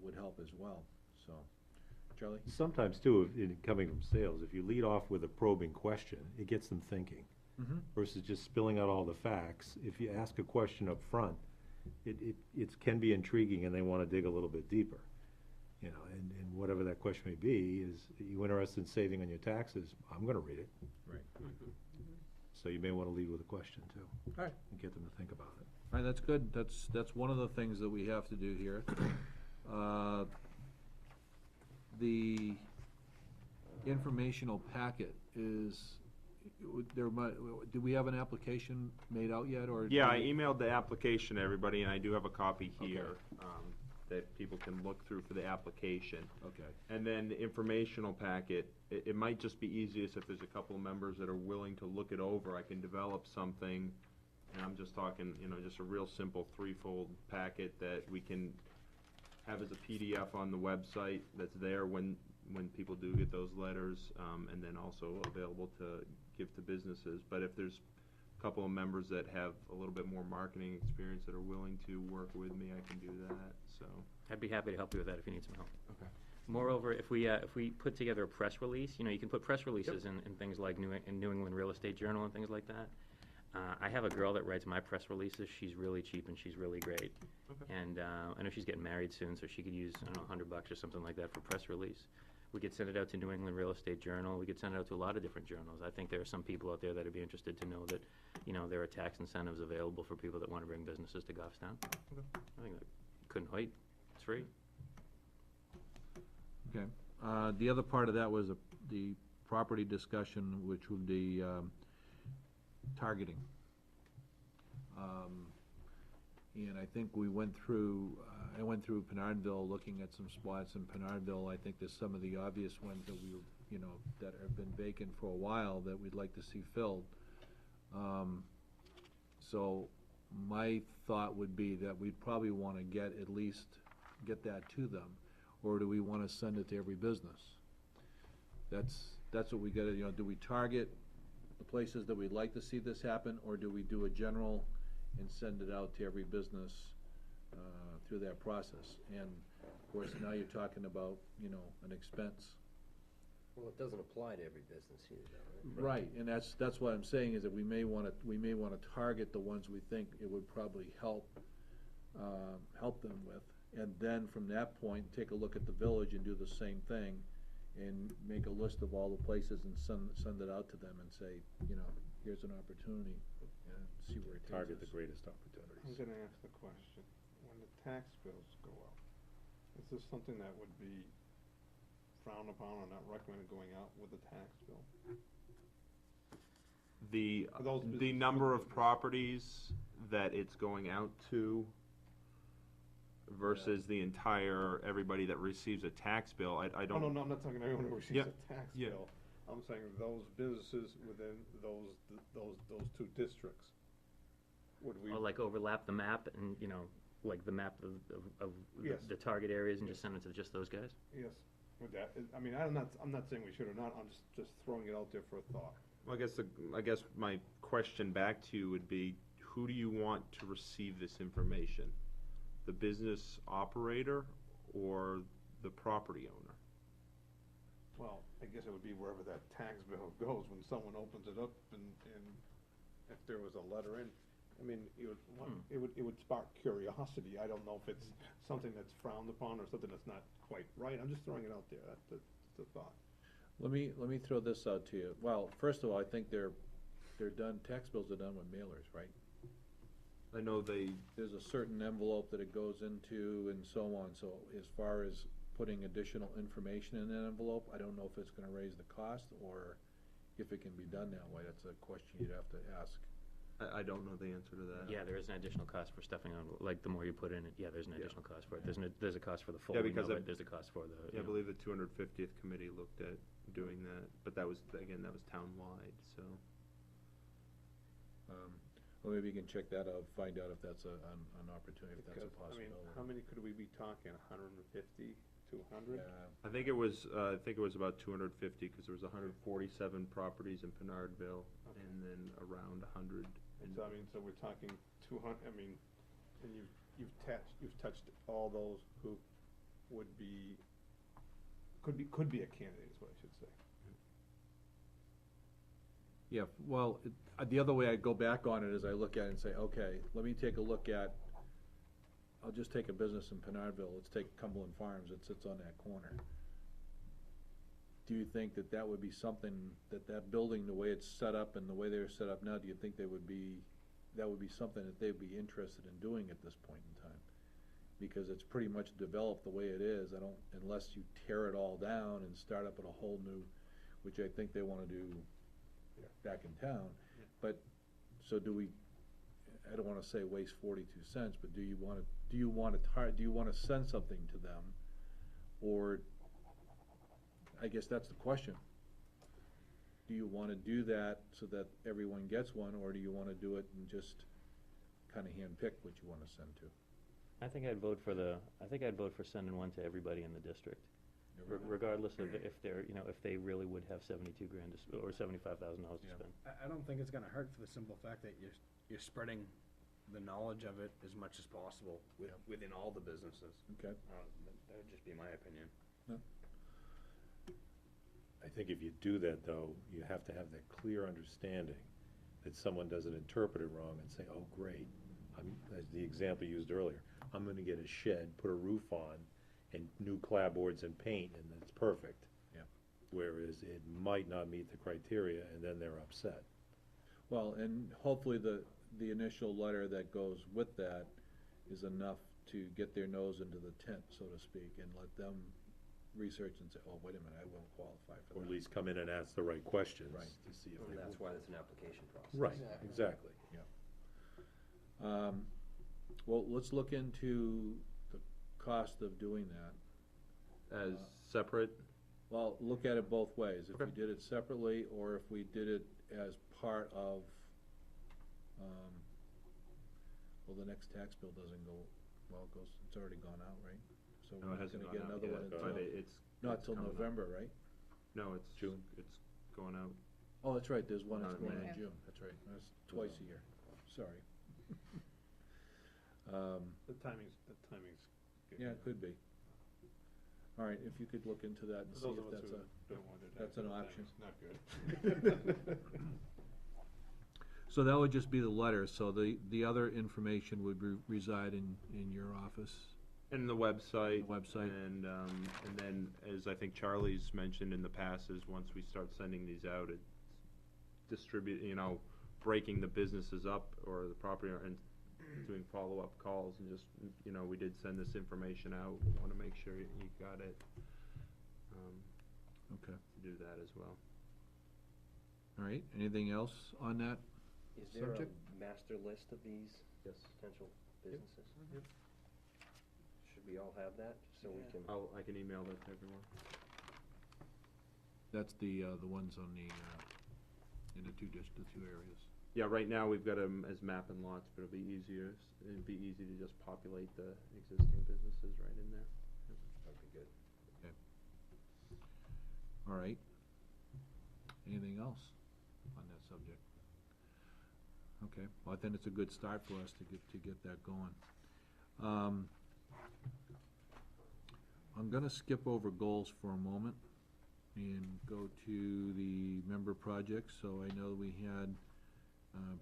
would help as well, so. Charlie? Sometimes too, coming from sales, if you lead off with a probing question, it gets them thinking. Mm-hmm. Versus just spilling out all the facts. If you ask a question up front, it can be intriguing and they wanna dig a little bit deeper. You know, and whatever that question may be, is, are you interested in saving on your taxes? I'm gonna read it. Right. So you may wanna lead with a question too. All right. And get them to think about it. All right, that's good, that's one of the things that we have to do here. The informational packet is, do we have an application made out yet, or? Yeah, I emailed the application to everybody, and I do have a copy here, that people can look through for the application. Okay, And then the informational packet, it might just be easiest if there's a couple of members that are willing to look it over. I can develop something, and I'm just talking, you know, just a real simple threefold packet that we can have as a PDF on the website that's there when people do get those letters, and then also available to give to businesses. But if there's a couple of members that have a little bit more marketing experience that are willing to work with me, I can do that, so. I'd be happy to help you with that if you need some help. Okay. Moreover, if we put together a press release, you know, you can put press releases in things like New England Real Estate Journal and things like that. I have a girl that writes my press releases. She's really cheap and she's really great. Okay. And I know she's getting married soon, so she could use, I don't know, $100 or something like that for press release. We could send it out to New England Real Estate Journal. We could send it out to a lot of different journals. I think there are some people out there that would be interested to know that, you know, there are tax incentives available for people that want to bring businesses to Goffstown. I think that couldn't wait. It's free. okay. The other part of that was the property discussion, which would be, targeting. And I think we went through, I went through Pinardville, looking at some spots in Pinardville. I think there's some of the obvious ones that we, you know, that have been vacant for a while that we'd like to see filled. So my thought would be that we'd probably wanna at least get that to them, or do we wanna send it to every business? That's what we gotta, you know, do we target the places that we'd like to see this happen, or do we do a general and send it out to every business, through that process? And of course, now you're talking about, you know, an expense. Well, it doesn't apply to every business either, though, right? Right, and that's what I'm saying, is that we may wanna target the ones we think it would probably help them with. And then from that point, take a look at the village and do the same thing, and make a list of all the places and send it out to them and say, you know, here's an opportunity, and see where it takes us. Target the greatest I'm opportunities. gonna ask the question, when the tax bills go out, is this something that would be frowned upon or not recommended going out with a tax bill? The For those business- number of properties that it's going out to versus the entire, everybody that receives a tax bill, I Oh, don't. no, I'm not talking everyone who receives Yep. a tax Yeah. bill. I'm saying those businesses within those two districts. Would we? Or like overlap the map and, you know, like the map of Yes. the target areas and just send it to just those guys? Yes, with that, I mean, I'm not saying we should or not, I'm just throwing it out there for a thought. Well, I guess my question back to you would be, who do you want to receive this information? The business operator or the property owner? Well, I guess it would be wherever that tax bill goes, when someone opens it up and if there was a letter in, I mean, it would spark curiosity. I don't know if it's something that's frowned upon or something that's not quite right. I'm just throwing it out there. That's the thought. Let me throw this out to you. Well, first of all, I think they're done, tax bills are done with mailers, right? I know There's a certain envelope that it goes into and so on, so as far as putting additional information in that envelope, I don't know if it's gonna raise the cost or if it can be done that way. That's a question you'd have to ask. I don't know the answer to that. Yeah, there is an additional cost for stuffing on, like, the more you put in it, yeah, there's an additional cost for it. There's a cost for the Yeah, folding because of I- it, there's a cost for the, Yeah, I believe the 250th committee looked at doing that, but that was, again, that was town-wide, so. Well, maybe you can check that out, find out if that's an opportunity, if that's a Because, I mean, possibility. how many could we be talking, 150, 200? Yeah, I think it was about 250, because there was 147 properties in Pinardville, Okay. and then around 100 in. So, I mean, so we're talking 200, I mean, and you've touched all those who would be, could be a candidate, is what I should say. yeah, well, the other way I go back on it is I look at it and say, okay, let me take a look at, I'll just take a business in Pinardville, let's take Cumberland Farms, it sits on that corner. Do you think that that would be something, that building, the way it's set up and the way they're set up now, do you think that would be something that they'd be interested in doing at this point in time? Because it's pretty much developed the way it is, unless you tear it all down and start up at a whole new, which I think they wanna do back in town. But, so do we, I don't wanna say waste 42 cents, but do you wanna send something to them? Or, I guess that's the question. Do you wanna do that so that everyone gets one, or do you wanna do it and just kinda handpick what you wanna send to? I think I'd vote for sending one to everybody in the district. Regardless of if they're, if they really would have 72 grand or $75,000 to Yeah. spend. I don't think it's gonna hurt for the simple fact that you're spreading the knowledge of it as much as possible within all the businesses. Okay. That would just be my opinion. I think if you do that, though, you have to have that clear understanding that someone doesn't interpret it wrong and say, oh, great, as the example used earlier, I'm gonna get a shed, put a roof on, and new clapboards and paint, and it's perfect. Yeah. Whereas it might not meet the criteria, and then they're upset. Well, and hopefully the initial letter that goes with that is enough to get their nose into the tent, so to speak, and let them research and say, oh, wait a minute, I won't qualify for Or that. at least come in and ask the right questions Right. to see if And they. that's why there's an application process. Right, exactly. Well, let's look into the cost of doing that. As separate, Well, look at it both ways, if we Okay. did it separately, or if we did it as part of, well, the next tax bill doesn't go, well, it's already gone out, right? So no, we're it not hasn't gonna gone get out another yet, one but until, it's. not it's till coming up. November, right? No, it's June. It's going out. Oh, that's right, there's one that's Not in going May. in June, that's right, that's twice a year, sorry. The timing's good. Yeah, it could be. All right, if you could look into that and For see those if of us that's who a, don't want to do that's that, an the option. timing's not good. So that would just be the letter, so the other information would reside in your office, And the website. the website? And then, as I think Charlie's mentioned in the past, is once we start sending these out, it's breaking the businesses up or the property and doing follow-up calls and just, we did send this information out, want to make sure you got it. Okay, To do that as well. all right, anything else on that? Is there a Subject? master list of these Yes. potential businesses? Should we all have that, so we can? I can email that to everyone. That's the ones on the, in the two areas. Yeah, right now we've got them as map and lots, but it'd be easy to just populate the existing businesses right in there. That'd be good. All right. Anything else on that subject? Okay, well, I think it's a good start for us to get that going. I'm gonna skip over goals for a moment and go to the member projects. So I know we had,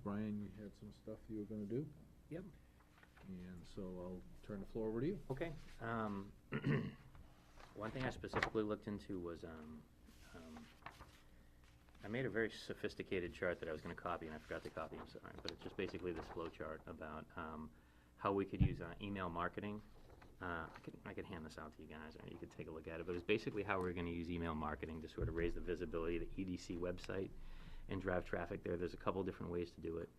Brian, you had some stuff you were gonna do? Yep. And so I'll turn the floor over to you. Okay. One thing I specifically looked into was, I made a very sophisticated chart that I was gonna copy, and I forgot to copy, I'm sorry, but it's just basically this flow chart about, how we could use, email marketing. I could hand this out to you guys, or you could take a look at it, but it's basically how we're gonna use email marketing to sort of raise the visibility of the EDC website and drive traffic there. There's a couple different ways to do it.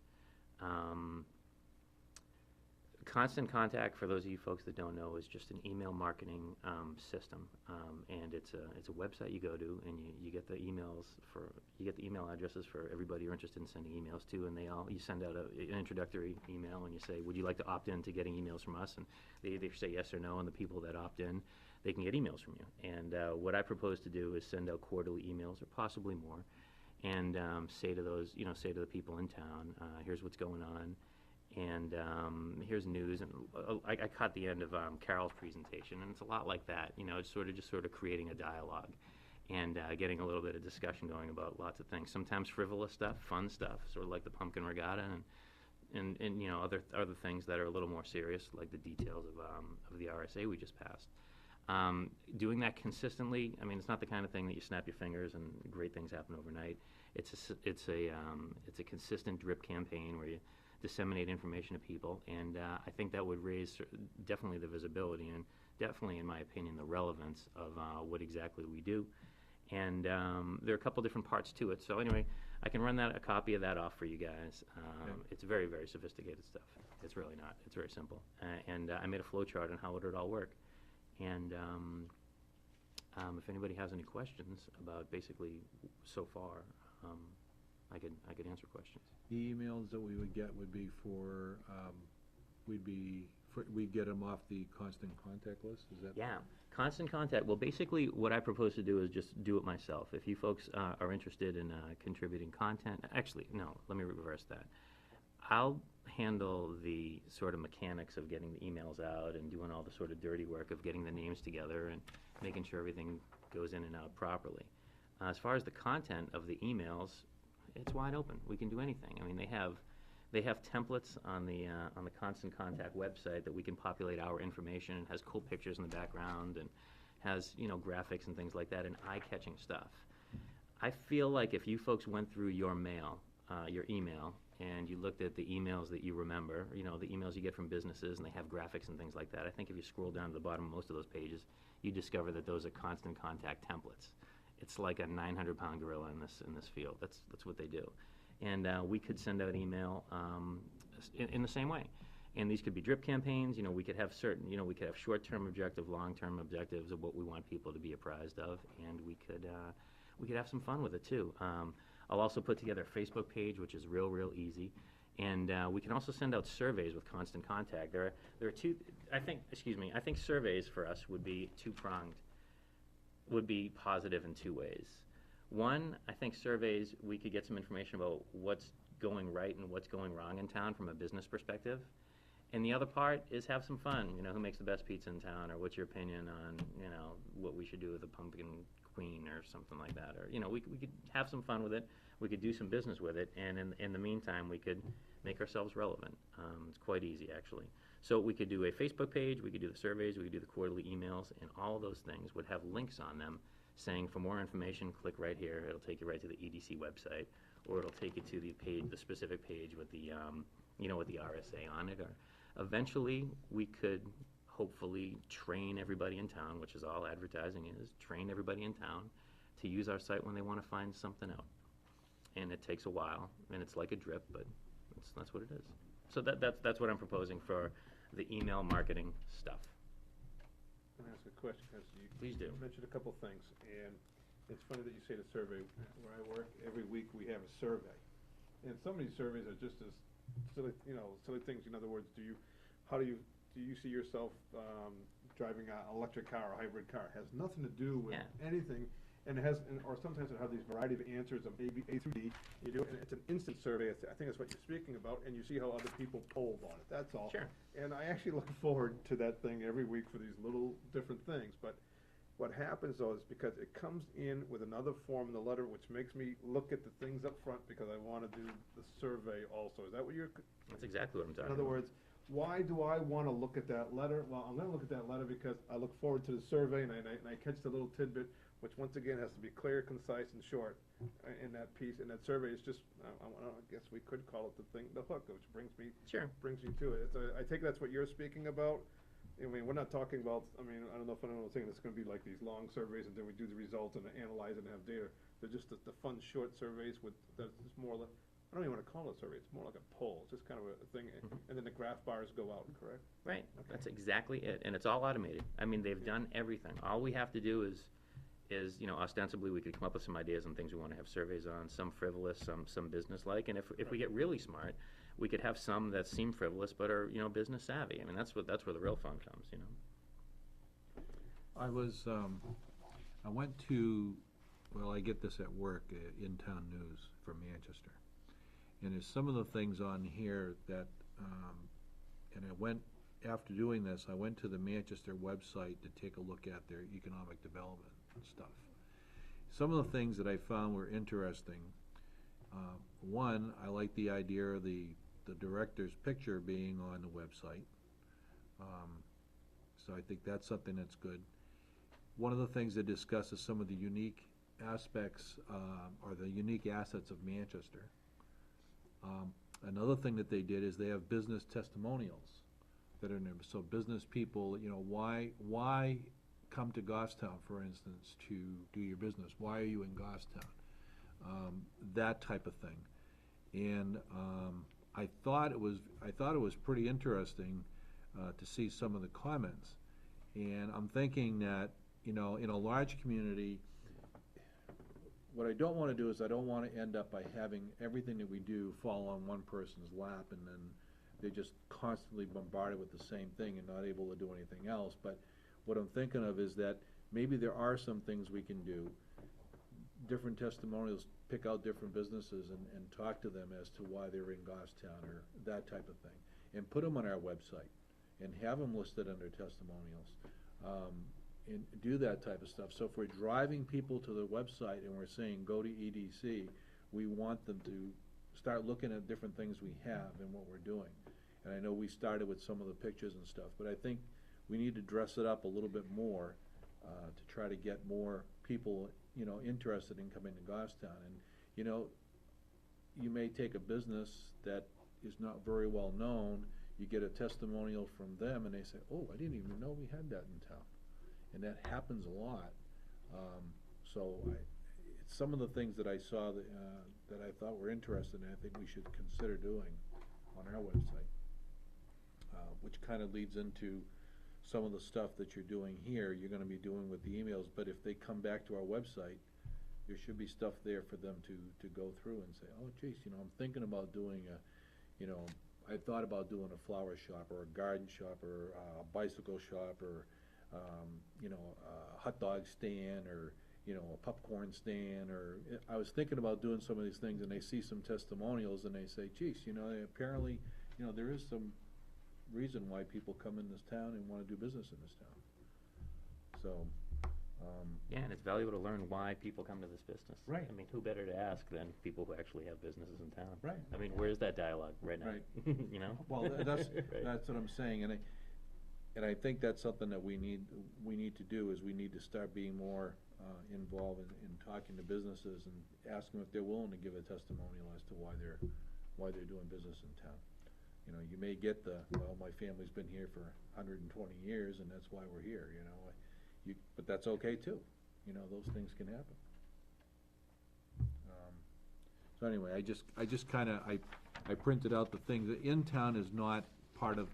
Constant Contact, for those of you folks that don't know, is just an email marketing system, and it's a website you go to, and you get the emails you get the email addresses for everybody you're interested in sending emails to, and you send out an introductory email, and you say, would you like to opt in to getting emails from us? And they either say yes or no, and the people that opt in, they can get emails from you. And what I propose to do is send out quarterly emails, or possibly more, and say to the people in town, here's what's going on. And here's news, and I caught the end of Carol's presentation, and it's a lot like that. It's sort of creating a dialogue, and getting a little bit of discussion going about lots of things. Sometimes frivolous stuff, fun stuff, sort of like the pumpkin regatta, and other things that are a little more serious, like the details of the RSA we just passed. Doing that consistently, it's not the kind of thing that you snap your fingers and great things happen overnight. It's a consistent drip campaign where you disseminate information to people, and I think that would raise definitely the visibility and definitely, in my opinion, the relevance of what exactly we do. And there are a couple different parts to it. So anyway, I can run a copy of that off for you guys. It's very, very sophisticated stuff. It's really not. It's very simple. And I made a flow chart on how it would all work. And if anybody has any questions about basically so far, I could answer questions. The emails that we would get would be for, we'd get them off the Constant Contact list, is that? Yeah, Constant Contact. Well, basically, what I propose to do is just do it myself. If you folks are interested in contributing content, actually, no, let me reverse that. I'll handle the sort of mechanics of getting the emails out and doing all the sort of dirty work of getting the names together and making sure everything goes in and out properly. As far as the content of the emails, it's wide open. We can do anything. They have templates on the Constant Contact website that we can populate our information. It has cool pictures in the background and has graphics and things like that, and eye-catching stuff. I feel like if you folks went through your mail, your email, and you looked at the emails that you remember, the emails you get from businesses, and they have graphics and things like that. I think if you scroll down to the bottom of most of those pages, you discover that those are Constant Contact templates. It's like a 900-pound gorilla in this field. That's what they do. And we could send out email in the same way. And these could be drip campaigns. We could have we could have short-term objective, long-term objectives of what we want people to be apprised of, and we could have some fun with it too. I'll also put together a Facebook page, which is real easy. And we can also send out surveys with Constant Contact. There are two. I think surveys for us would be two-pronged. Would be positive in two ways. One, I think surveys, we could get some information about what's going right and what's going wrong in town from a business perspective. And the other part is have some fun. Who makes the best pizza in town, or what's your opinion on, what we should do with the pumpkin queen or something like that. Or, we could have some fun with it. We could do some business with it. And in the meantime, we could make ourselves relevant. It's quite easy, actually. So we could do a Facebook page, we could do the surveys, we could do the quarterly emails, and all of those things would have links on them saying, for more information, click right here. It'll take you right to the EDC website, or it'll take you to the specific page with the, with the RSA on it. Or eventually, we could hopefully train everybody in town, which is all advertising is, train everybody in town to use our site when they want to find something out. And it takes a while, and it's like a drip, but that's what it is. So that's what I'm proposing for the email marketing stuff. Can I ask a question? Because Please do. You mentioned a couple things, and it's funny that you say the survey. Where I work, every week we have a survey, and some of these surveys are just as silly, silly things. In other words, do you see yourself driving an electric car or hybrid car? It has nothing to do with anything. And or sometimes it has these variety of answers of A through D. You do it, and it's an instant survey. I think that's what you're speaking about, and you see how other people polled on it. That's all. Sure. And I actually look forward to that thing every week for these little different things. But What happens though is because it comes in with another form in the letter, which makes me look at the things up front because I wanna do the survey also. Is that what you're? That's exactly what I'm talking In about. other words, why do I wanna look at that letter? Well, I'm gonna look at that letter because I look forward to the survey and I catch the little tidbit, which once again has to be clear, concise, and short in that piece. And that survey is just, I guess we could call it the hook, which brings me Sure. to it. I take that's what you're speaking about. I mean, we're not talking about, I mean, I don't know if anyone's saying it's gonna be like these long surveys and then we do the results and analyze it and have data. They're just the fun, short surveys with, that's just more like, I don't even wanna call it a survey, it's more like a poll, it's just kind of a thing, and then the graph bars go out, correct? Right, that's exactly it, and it's all automated. I mean, they've done everything. All we have to do is, you know, ostensibly, we could come up with some ideas on things we wanna have surveys on, some frivolous, some business-like, and if we get really smart, we could have some that seem frivolous but are, you know, business savvy. I mean, that's where the real fun comes, you know? I went to, well, I get this at work, In Town News from Manchester. And there's some of the things on here that, and I went, after doing this, I went to the Manchester website to take a look at their economic development stuff. Some of the things that I found were interesting. One, I like the idea of the director's picture being on the website. So I think that's something that's good. One of the things they discuss is some of the unique aspects, or the unique assets of Manchester. Another thing that they did is they have business testimonials that are in there. So business people, you know, why come to Goffstown, for instance, to do your business? Why are you in Goffstown? That type of thing. And I thought it was pretty interesting to see some of the comments. And I'm thinking that, you know, in a large community, what I don't wanna do is I don't wanna end up by having everything that we do fall on one person's lap, and then they're just constantly bombarded with the same thing and not able to do anything else. But what I'm thinking of is that maybe there are some things we can do, different testimonials, pick out different businesses and talk to them as to why they're in Goffstown or that type of thing, and put them on our website, and have them listed under testimonials. And do that type of stuff. So if we're driving people to the website and we're saying, go to EDC, we want them to start looking at different things we have and what we're doing. And I know we started with some of the pictures and stuff, but I think we need to dress it up a little bit more, to try to get more people, you know, interested in coming to Goffstown. And, you know, you may take a business that is not very well known, you get a testimonial from them and they say, oh, I didn't even know we had that in town. And that happens a lot. It's some of the things that I saw that I thought were interesting, and I think we should consider doing on our website. Which kind of leads into some of the stuff that you're doing here, you're gonna be doing with the emails, but if they come back to our website, there should be stuff there for them to go through and say, oh, geez, you know, I'm thinking about doing you know, I thought about doing a flower shop, or a garden shop, or a bicycle shop, or you know, a hot dog stand, or, you know, a popcorn stand, or, I was thinking about doing some of these things, and they see some testimonials, and they say, geez, you know, apparently, you know, there is some reason why people come in this town and wanna do business in this town. So, Yeah, and it's valuable to learn why people come to this business. Right. I mean, who better to ask than people who actually have businesses in town? Right. I mean, where's that dialogue right now? Right. You know? well, that's, Right. that's what I'm saying, and I think that's something that we need to do, is we need to start being more involved in talking to businesses and ask them if they're willing to give a testimonial as to why they're doing business in town. You know, you may get well, my family's been here for 120 years and that's why we're here, you know, but that's okay too, you know, those things can happen. So anyway, I just kinda, I printed out the things. The In Town is not part of,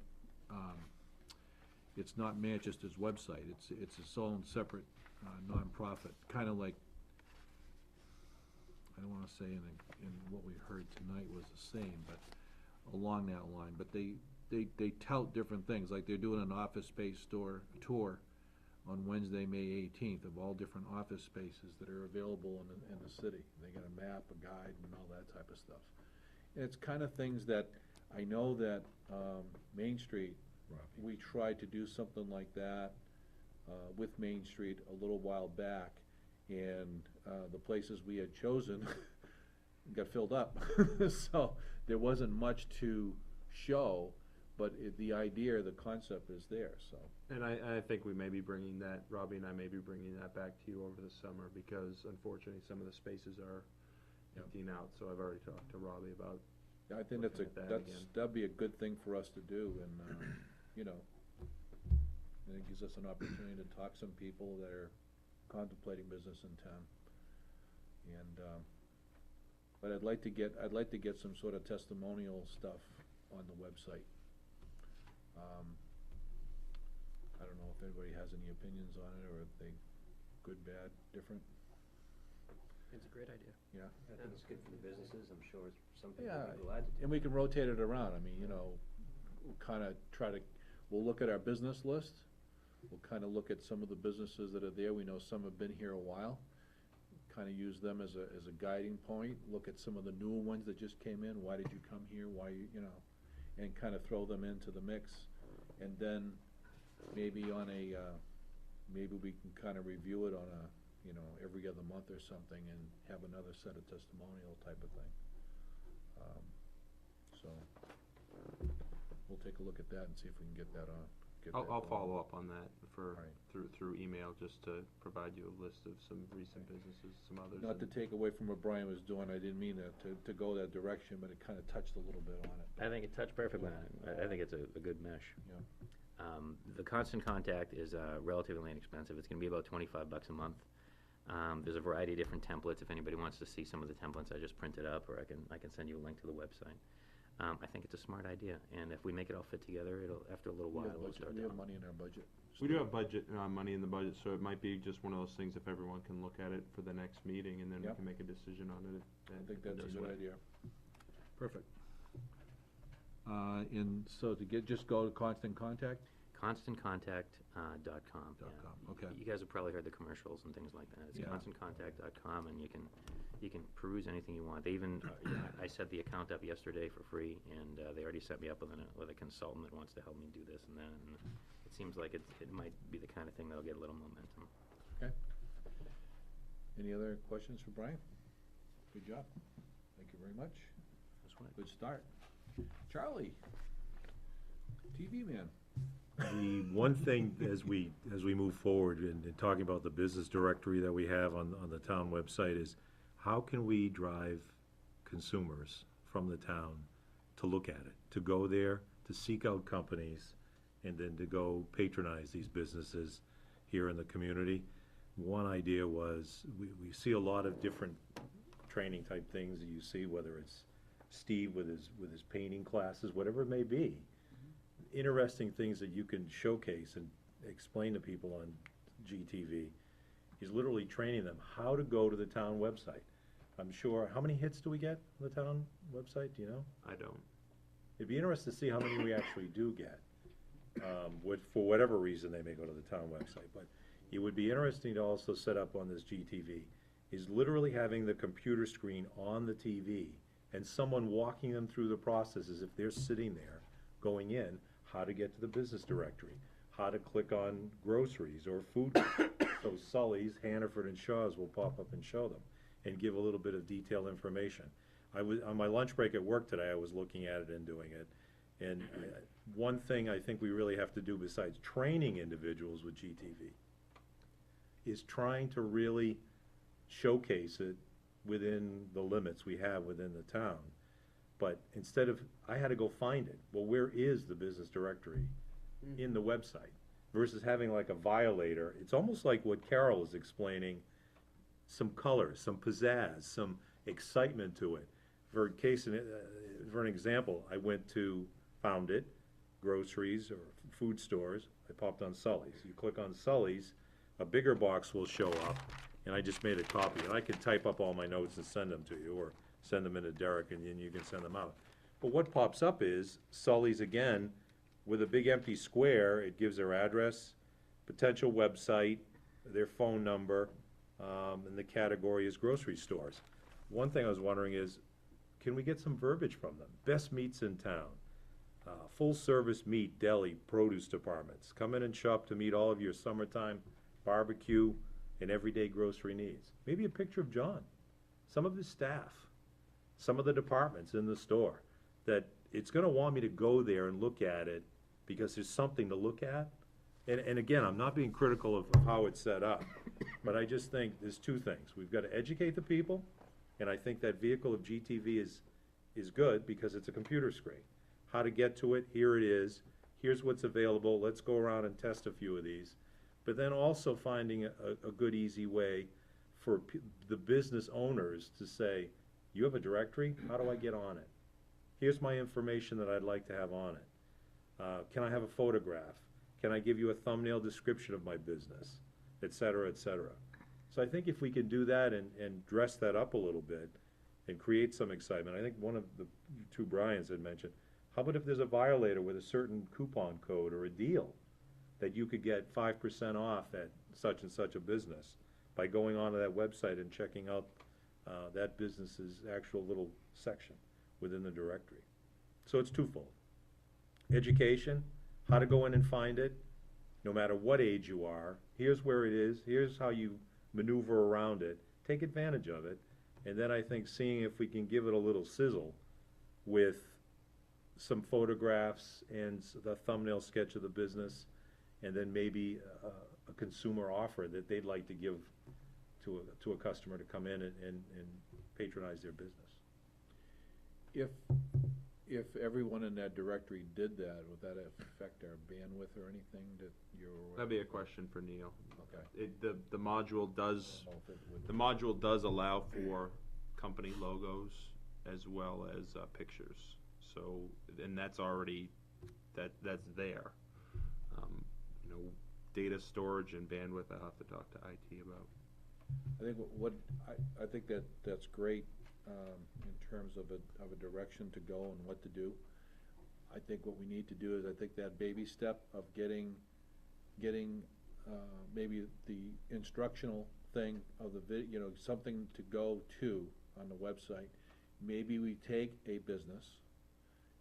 it's not Manchester's website, it's its own separate nonprofit, kinda like, I don't wanna say in what we heard tonight was the same, but along that line, but they tout different things, like they're doing an office space tour on Wednesday, May 18th, of all different office spaces that are available in the city. They got a map, a guide, and all that type of stuff. And it's kind of things that, I know that Main Street, we tried to do something like that with Main Street a little while back, and the places we had chosen got filled up. So there wasn't much to show, but the idea, the concept is there, so. And I think we may be bringing that, Robbie and I may be bringing that back to you over the summer, because unfortunately, some of the spaces are emptying out, so I've already talked to Robbie about. Yeah, I think Looking at that again. that'd be a good thing for us to do, and, you know, and it gives us an opportunity to talk to some people that are contemplating business in town. And, but I'd like to get some sort of testimonial stuff on the website. I don't know if anybody has any opinions on it, or if they, good, bad, different, It's a great idea. yeah. I think it's good for the businesses, I'm sure some people Yeah, would be glad to do. and we can rotate it around, I mean, you know, we'll kinda we'll look at our business list, we'll kinda look at some of the businesses that are there, we know some have been here a while, kinda use them as a guiding point, look at some of the newer ones that just came in, why did you come here, why, you know, and kinda throw them into the mix, and then maybe on maybe we can kinda review it on you know, every other month or something, and have another set of testimonial type of thing. So, we'll take a look at that and see if we can get that on. I'll follow up on that Alright. through email, just to provide you a list of some recent businesses, some others. Not to take away from what Brian was doing, I didn't mean to go that direction, but it kinda touched a little bit on it. I think it touched perfectly on it. I think it's a good mesh. Yeah. The Constant Contact is relatively inexpensive. It's gonna be about $25 a month. There's a variety of different templates. If anybody wants to see some of the templates I just printed up, or I can send you a link to the website. I think it's a smart idea, and if we make it all fit together, after a little while, it'll start We to have money in our budget. We do have money in the budget, so it might be just one of those things if everyone can look at it for the next meeting, and then we Yep. can make a decision on it. I think that's a this good way. idea. Perfect. And so just go to Constant Contact? ConstantContact.com. Okay. You guys have probably heard the commercials and things like that. It's Yeah. ConstantContact.com, and you can peruse anything you want. They even, I set the account up yesterday for free, and they already set me up with a consultant that wants to help me do this and that, and it seems like it might be the kind of thing that'll get a little momentum. Okay. Any other questions for Brian? Good job. Thank you very much. That's what Good start. Charlie, TV man. The one thing as we move forward in talking about the business directory that we have on the town website is, how can we drive consumers from the town to look at it, to go there, to seek out companies, and then to go patronize these businesses here in the community? One idea was, we see a lot of different training type things that you see, whether it's Steve with his painting classes, whatever it may be. Interesting things that you can showcase and explain to people on GTV. He's literally training them how to go to the town website. I'm sure, how many hits do we get on the town website, do you know? I don't. It'd be interesting to see how many we actually do get, for whatever reason they may go to the town website. But it would be interesting to also set up on this GTV, is literally having the computer screen on the TV and someone walking them through the process as if they're sitting there, going in, how to get to the business directory, how to click on groceries or food. So Sully's, Hannaford, and Shaw's will pop up and show them, and give a little bit of detailed information. On my lunch break at work today, I was looking at it and doing it, and one thing I think we really have to do besides training individuals with GTV is trying to really showcase it within the limits we have within the town. But instead of, I had to go find it. Well, where is the business directory in the website? Versus having like a violator, it's almost like what Carol is explaining, some color, some pizzazz, some excitement to it. For an example, I found it, groceries or food stores, I popped on Sully's. You click on Sully's, a bigger box will show up, and I just made a copy. And I could type up all my notes and send them to you, or send them into Derek, and then you can send them out. But what pops up is Sully's again, with a big empty square. It gives their address, potential website, their phone number, and the category is grocery stores. One thing I was wondering is, can we get some verbiage from them? Best meats in town, full-service meat, deli, produce departments. Come in and shop to meet all of your summertime barbecue and everyday grocery needs. Maybe a picture of John, some of his staff, some of the departments in the store, that it's gonna want me to go there and look at it because there's something to look at. And again, I'm not being critical of how it's set up, but I just think there's two things. We've got to educate the people, and I think that vehicle of GTV is good because it's a computer screen. How to get to it, here it is, here's what's available, let's go around and test a few of these. But then also finding a good, easy way for the business owners to say, you have a directory, how do I get on it? Here's my information that I'd like to have on it. Can I have a photograph? Can I give you a thumbnail description of my business, et cetera, et cetera. So I think if we can do that and dress that up a little bit and create some excitement, I think one of the two Brians had mentioned, how about if there's a violator with a certain coupon code or a deal that you could get 5% off at such and such a business by going onto that website and checking out that business's actual little section within the directory. So it's twofold. Education, how to go in and find it, no matter what age you are. Here's where it is, here's how you maneuver around it, take advantage of it, and then I think seeing if we can give it a little sizzle with some photographs and the thumbnail sketch of the business, and then maybe a consumer offer that they'd like to give to a customer to come in and patronize their business. If everyone in that directory did that, would that affect our bandwidth or anything that you're aware of? That'd be a question for Neil. Okay. The module does, I don't know if it would- the module does allow for company logos as well as pictures. So, and that's already, that's there. You know, data storage and bandwidth, I'll have to talk to IT about. I think I think that's great, in terms of a direction to go and what to do. I think what we need to do is, I think that baby step of getting, maybe the instructional thing of the something to go to on the website. Maybe we take a business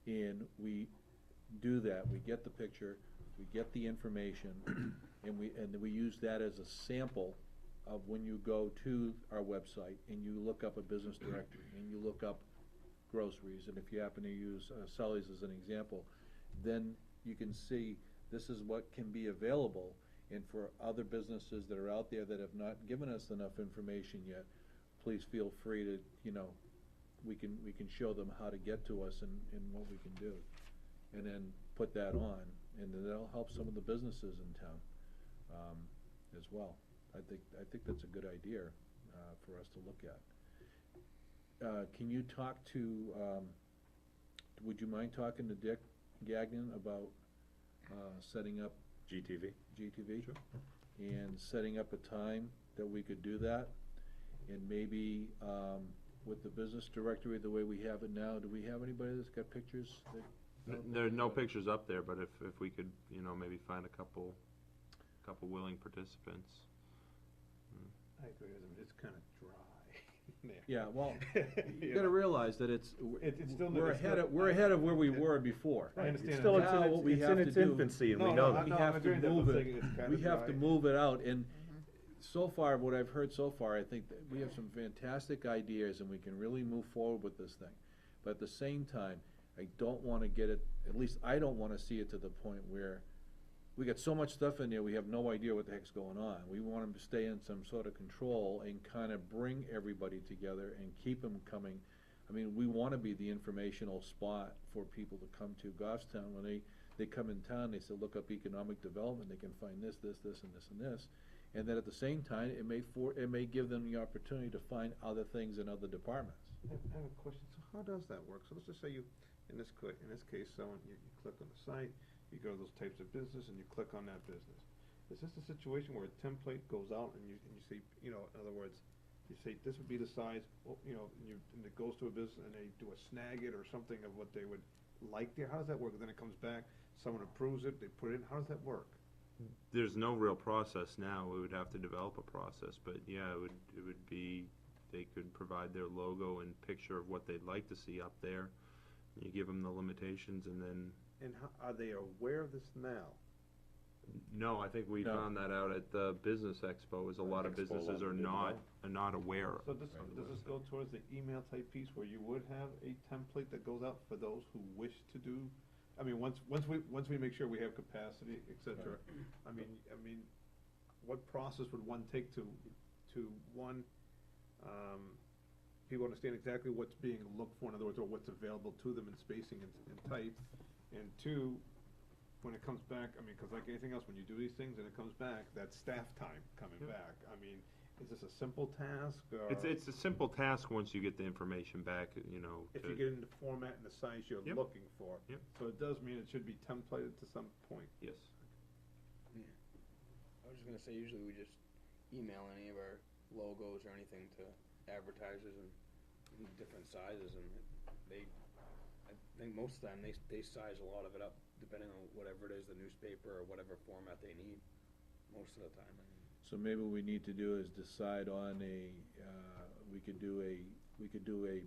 and we do that, we get the picture, we get the information, and we use that as a sample of when you go to our website and you look up a business directory and you look up groceries, and if you happen to use Sully's as an example, then you can see this is what can be available. And for other businesses that are out there that have not given us enough information yet, please feel free to, we can show them how to get to us and what we can do. And then put that on, and then that'll help some of the businesses in town, as well. I think that's a good idea, for us to look at. Can you talk to, would you mind talking to Dick Gagnon about, setting up GTV? Sure. And setting up a time that we could do that, and maybe, with the business directory the way we have it now, do we have anybody that's got pictures? There are no pictures up there, but if we could, maybe find a couple willing participants. I agree with him, it's kinda dry there. Yeah, well, you gotta realize that It's still- we're it's ahead still- of, we're ahead of where we were before. I understand Still, that. Now what we it's have in to its do- infancy, and we No, know no, that. We I'm have to agreeing that, move but it, saying it's kinda we have to dry. move it out, and so far, what I've heard so far, I think that we have some fantastic ideas, and we can really move forward with this thing. But at the same time, I don't wanna get it, at least I don't wanna see it to the point where we got so much stuff in there, we have no idea what the heck's going on. We want them to stay in some sort of control and kinda bring everybody together and keep them coming. I mean, we wanna be the informational spot for people to come to Goffstown. When they come in town, they say, look up economic development, they can find this, and this, and this. And then at the same time, it may give them the opportunity to find other things in other departments. I have a question, so how does that work? So let's just say in this case, you click on the site, you go to those types of business and you click on that business. Is this a situation where a template goes out and you say, in other words, you say, this would be the size, and it goes to a business and they do a snag it or something of what they would like there? How does that work? Then it comes back, someone approves it, they put it in, how does that work? There's no real process now, we would have to develop a process, but yeah, it would be, they could provide their logo and picture of what they'd like to see up there. You give them the limitations, and then And how, are they aware of this now? No, I think we No. found that out at the Business Expo, is a lot of Expo, businesses are didn't not, know. are not aware. So this, does this go towards the email type piece where you would have a template that goes out for those who wish to do? I mean, once we make sure we have capacity, et cetera, I mean, what process would one take to one, people understand exactly what's being looked for, in other words, or what's available to them in spacing and type, and two, when it comes back, I mean, 'cause like anything else, when you do these things and it comes back, that's staff time coming Yep. back. I mean, is this a simple task, or? It's a simple task once you get the information back, you know. If to- you get into format and the size you're Yep. looking for. Yep. So it does mean it should be templated to some point. Yes. I was just gonna say, usually we just email any of our logos or anything to advertisers in different sizes, and I think most of the time, they size a lot of it up, depending on whatever it is, the newspaper or whatever format they need, most of the time, I mean. So maybe what we need to do is decide on we could do a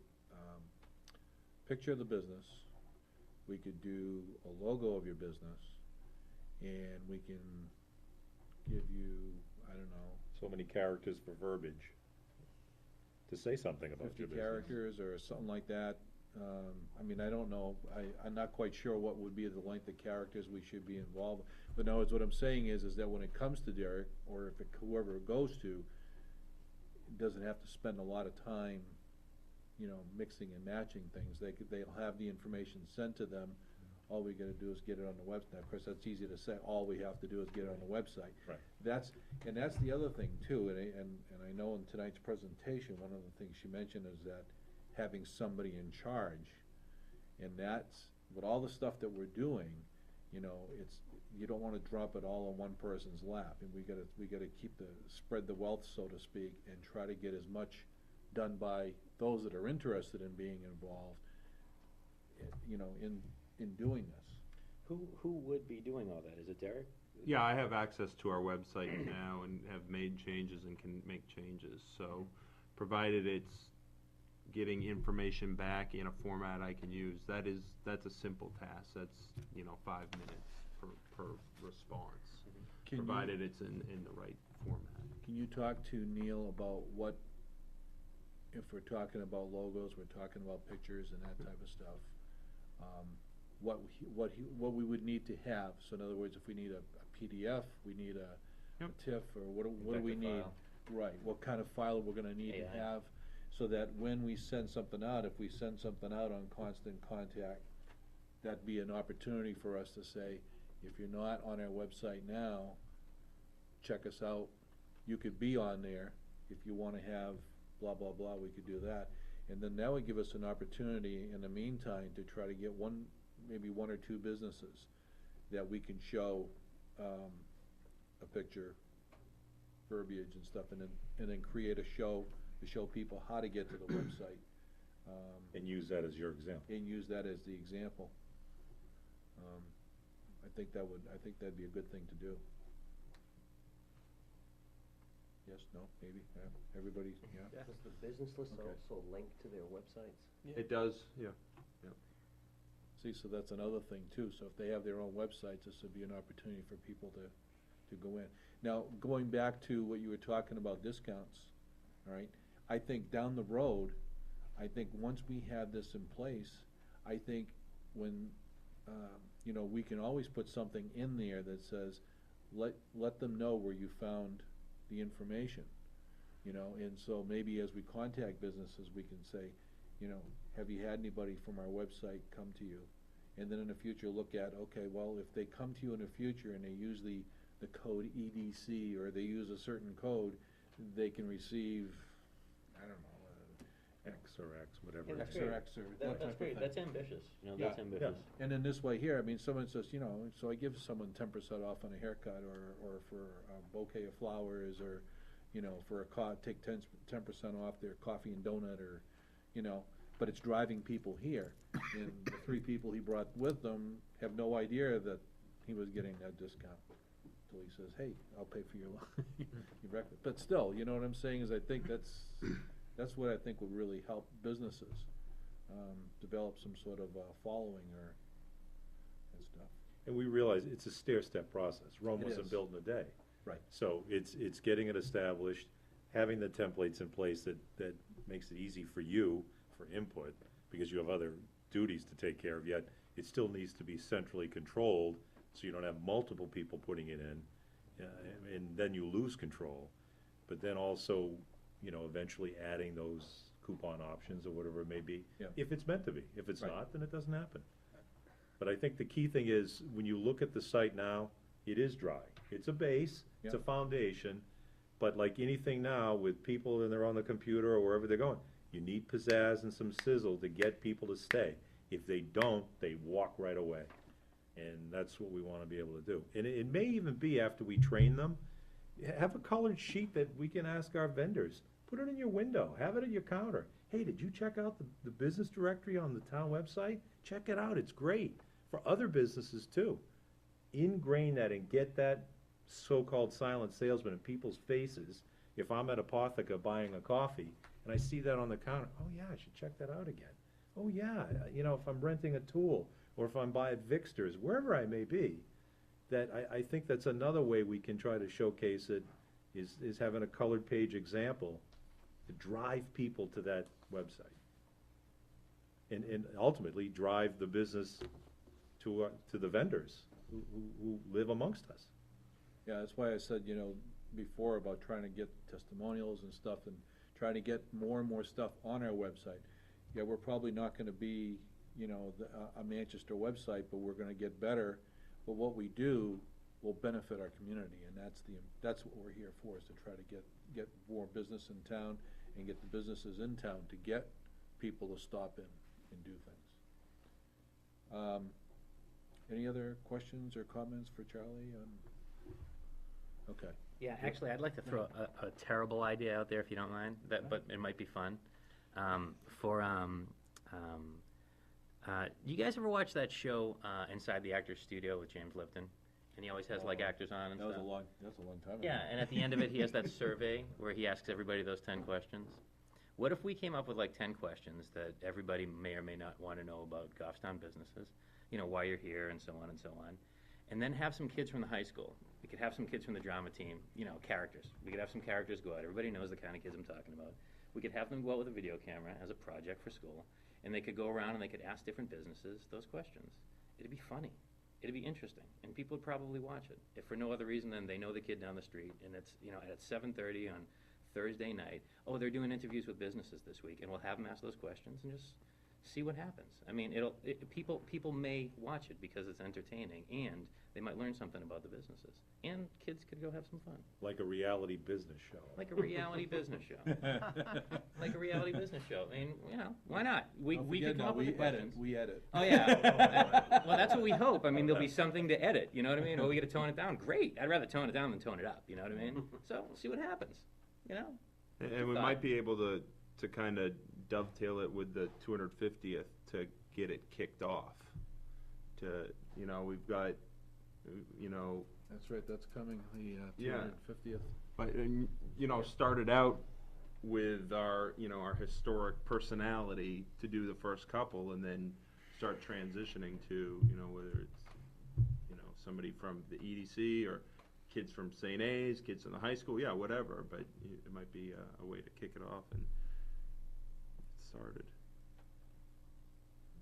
picture of the business, we could do a logo of your business, and we can give you, I don't know, So many characters for verbiage to say something about 50 your business. characters or something like that. I mean, I don't know, I'm not quite sure what would be the length of characters we should be involved. But no, what I'm saying is that when it comes to Derek, or if whoever it goes to, doesn't have to spend a lot of time, you know, mixing and matching things. They'll have the information sent to them. All we gotta do is get it on the website. Of course, that's easy to say, all we have to do is get it on the website. Right. That's the other thing too, and I know in tonight's presentation, one of the things she mentioned is that having somebody in charge, and that's, with all the stuff that we're doing, you know, you don't wanna drop it all on one person's lap, and we gotta spread the wealth, so to speak, and try to get as much done by those that are interested in being involved, you know, in doing this. Who would be doing all that? Is it Derek? Yeah, I have access to our website now and have made changes and can make changes, so provided it's getting information back in a format I can use, that's a simple task, that's, you know, 5 minutes per response, Can you- provided it's in the right format. Can you talk to Neil about what, if we're talking about logos, we're talking about pictures and that type of stuff, what we would need to have? So in other words, if we need a PDF, we need a Yep. TIFF, or what do we Vector need? file. Right, what kind of file we're gonna need to AI. have, so that when we send something out, if we send something out on Constant Contact, that'd be an opportunity for us to say, if you're not on our website now, check us out. You could be on there. If you wanna have blah, blah, blah, we could do that. And then that would give us an opportunity in the meantime to try to get maybe one or two businesses that we can show, a picture, verbiage and stuff, and then create a show to show people how to get to the website. And use that as your example. And use that as the example. I think that'd be a good thing to do. Yes, no, maybe, yeah, everybody, yeah? Does the business list Okay. also link to their websites? It does, yeah. See, so that's another thing too, so if they have their own websites, this would be an opportunity for people to go in. Now, going back to what you were talking about discounts, all right, I think down the road, I think once we have this in place, I think when, you know, we can always put something in there that says, let them know where you found the information, you know, and so maybe as we contact businesses, we can say, you know, have you had anybody from our website come to you? And then in the future, look at, okay, well, if they come to you in the future and they use the code EDC, or they use a certain code, they can receive, I don't know, X or X, whatever. Yeah, it that's is. X or great. X or that That's type of great, thing. that's ambitious, you know, Yeah, that's ambitious. And in this way here, I mean, someone says, you know, so I give someone 10% off on a haircut, or for a bouquet of flowers, or, you know, for take 10% off their coffee and donut, or, you know, but it's driving people here. And the 3 people he brought with them have no idea that he was getting that discount. So he says, hey, I'll pay for your breakfast. But still, you know what I'm saying, is I think that's what I think would really help businesses, develop some sort of following, or and stuff. And we realize it's a stair-step process. Rome It wasn't is. built in a day. Right. So it's getting it established, having the templates in place that makes it easy for you for input, because you have other duties to take care of, yet it still needs to be centrally controlled, so you don't have multiple people putting it in, and then you lose control. But then also, eventually adding those coupon options or whatever it may be, Yeah. if it's meant to be. If it's Right. not, then it doesn't happen. But I think the key thing is, when you look at the site now, it is dry. It's a base, it's a Yep. foundation, but like anything now, with people and they're on the computer or wherever they're going, you need pizzazz and some sizzle to get people to stay. If they don't, they walk right away. And that's what we wanna be able to do. And it may even be after we train them, have a colored sheet that we can ask our vendors. Put it in your window, have it at your counter. Hey, did you check out the business directory on the town website? Check it out, it's great, for other businesses too. Ingrain that and get that so-called silent salesman in people's faces. If I'm at Apotheca buying a coffee, and I see that on the counter, oh yeah, I should check that out again. Oh yeah, if I'm renting a tool, or if I'm buying Vixters, wherever I may be, that I think that's another way we can try to showcase it, is having a colored page example to drive people to that website. And ultimately drive the business to the vendors who live amongst us. Yeah, that's why I said, before about trying to get testimonials and stuff and trying to get more and more stuff on our website. Yeah, we're probably not gonna be, a Manchester website, but we're gonna get better. But what we do will benefit our community, and that's what we're here for, is to try to get more business in town and get the businesses in town to get people to stop in and do things. Any other questions or comments for Charlie on? Okay. Yeah, actually, I'd like to throw a terrible idea out there, if you don't mind, but it might be fun. You guys ever watch that show, Inside the Actor's Studio with James Lipton? And he always has like actors on and That was stuff. a long time ago. Yeah, and at the end of it, he has that survey where he asks everybody those 10 questions. What if we came up with like 10 questions that everybody may or may not want to know about Goffstown businesses, why you're here and so on and so on, and then have some kids from the high school. We could have some kids from the drama team, characters. We could have some characters go out. Everybody knows the kind of kids I'm talking about. We could have them go out with a video camera as a project for school, and they could go around and they could ask different businesses those questions. It'd be funny. It'd be interesting, and people would probably watch it. If for no other reason than they know the kid down the street, and it's, at 7:30 on Thursday night, oh, they're doing interviews with businesses this week, and we'll have them ask those questions and just see what happens. I mean, people may watch it because it's entertaining, and they might learn something about the businesses, and kids could go have some fun. Like a reality business show. Like a reality business show. Like a reality business show. I mean, why not? We could come up with the questions. We edit. Oh, yeah. Well, that's what we hope. I mean, there'll be something to edit, you know what I mean? Oh, we gotta tone it down. Great. I'd rather tone it down than tone it up, you know what I mean? So, we'll see what happens, And we might be able to kind of dovetail it with the 250th to get it kicked off. We've got, That's right, that's coming, the Yeah. 250th. but, started out with our historic personality to do the first couple, and then start transitioning to, whether it's, somebody from the EDC, or kids from St. A's, kids in the high school, yeah, whatever, but it might be a way to kick it off and get started.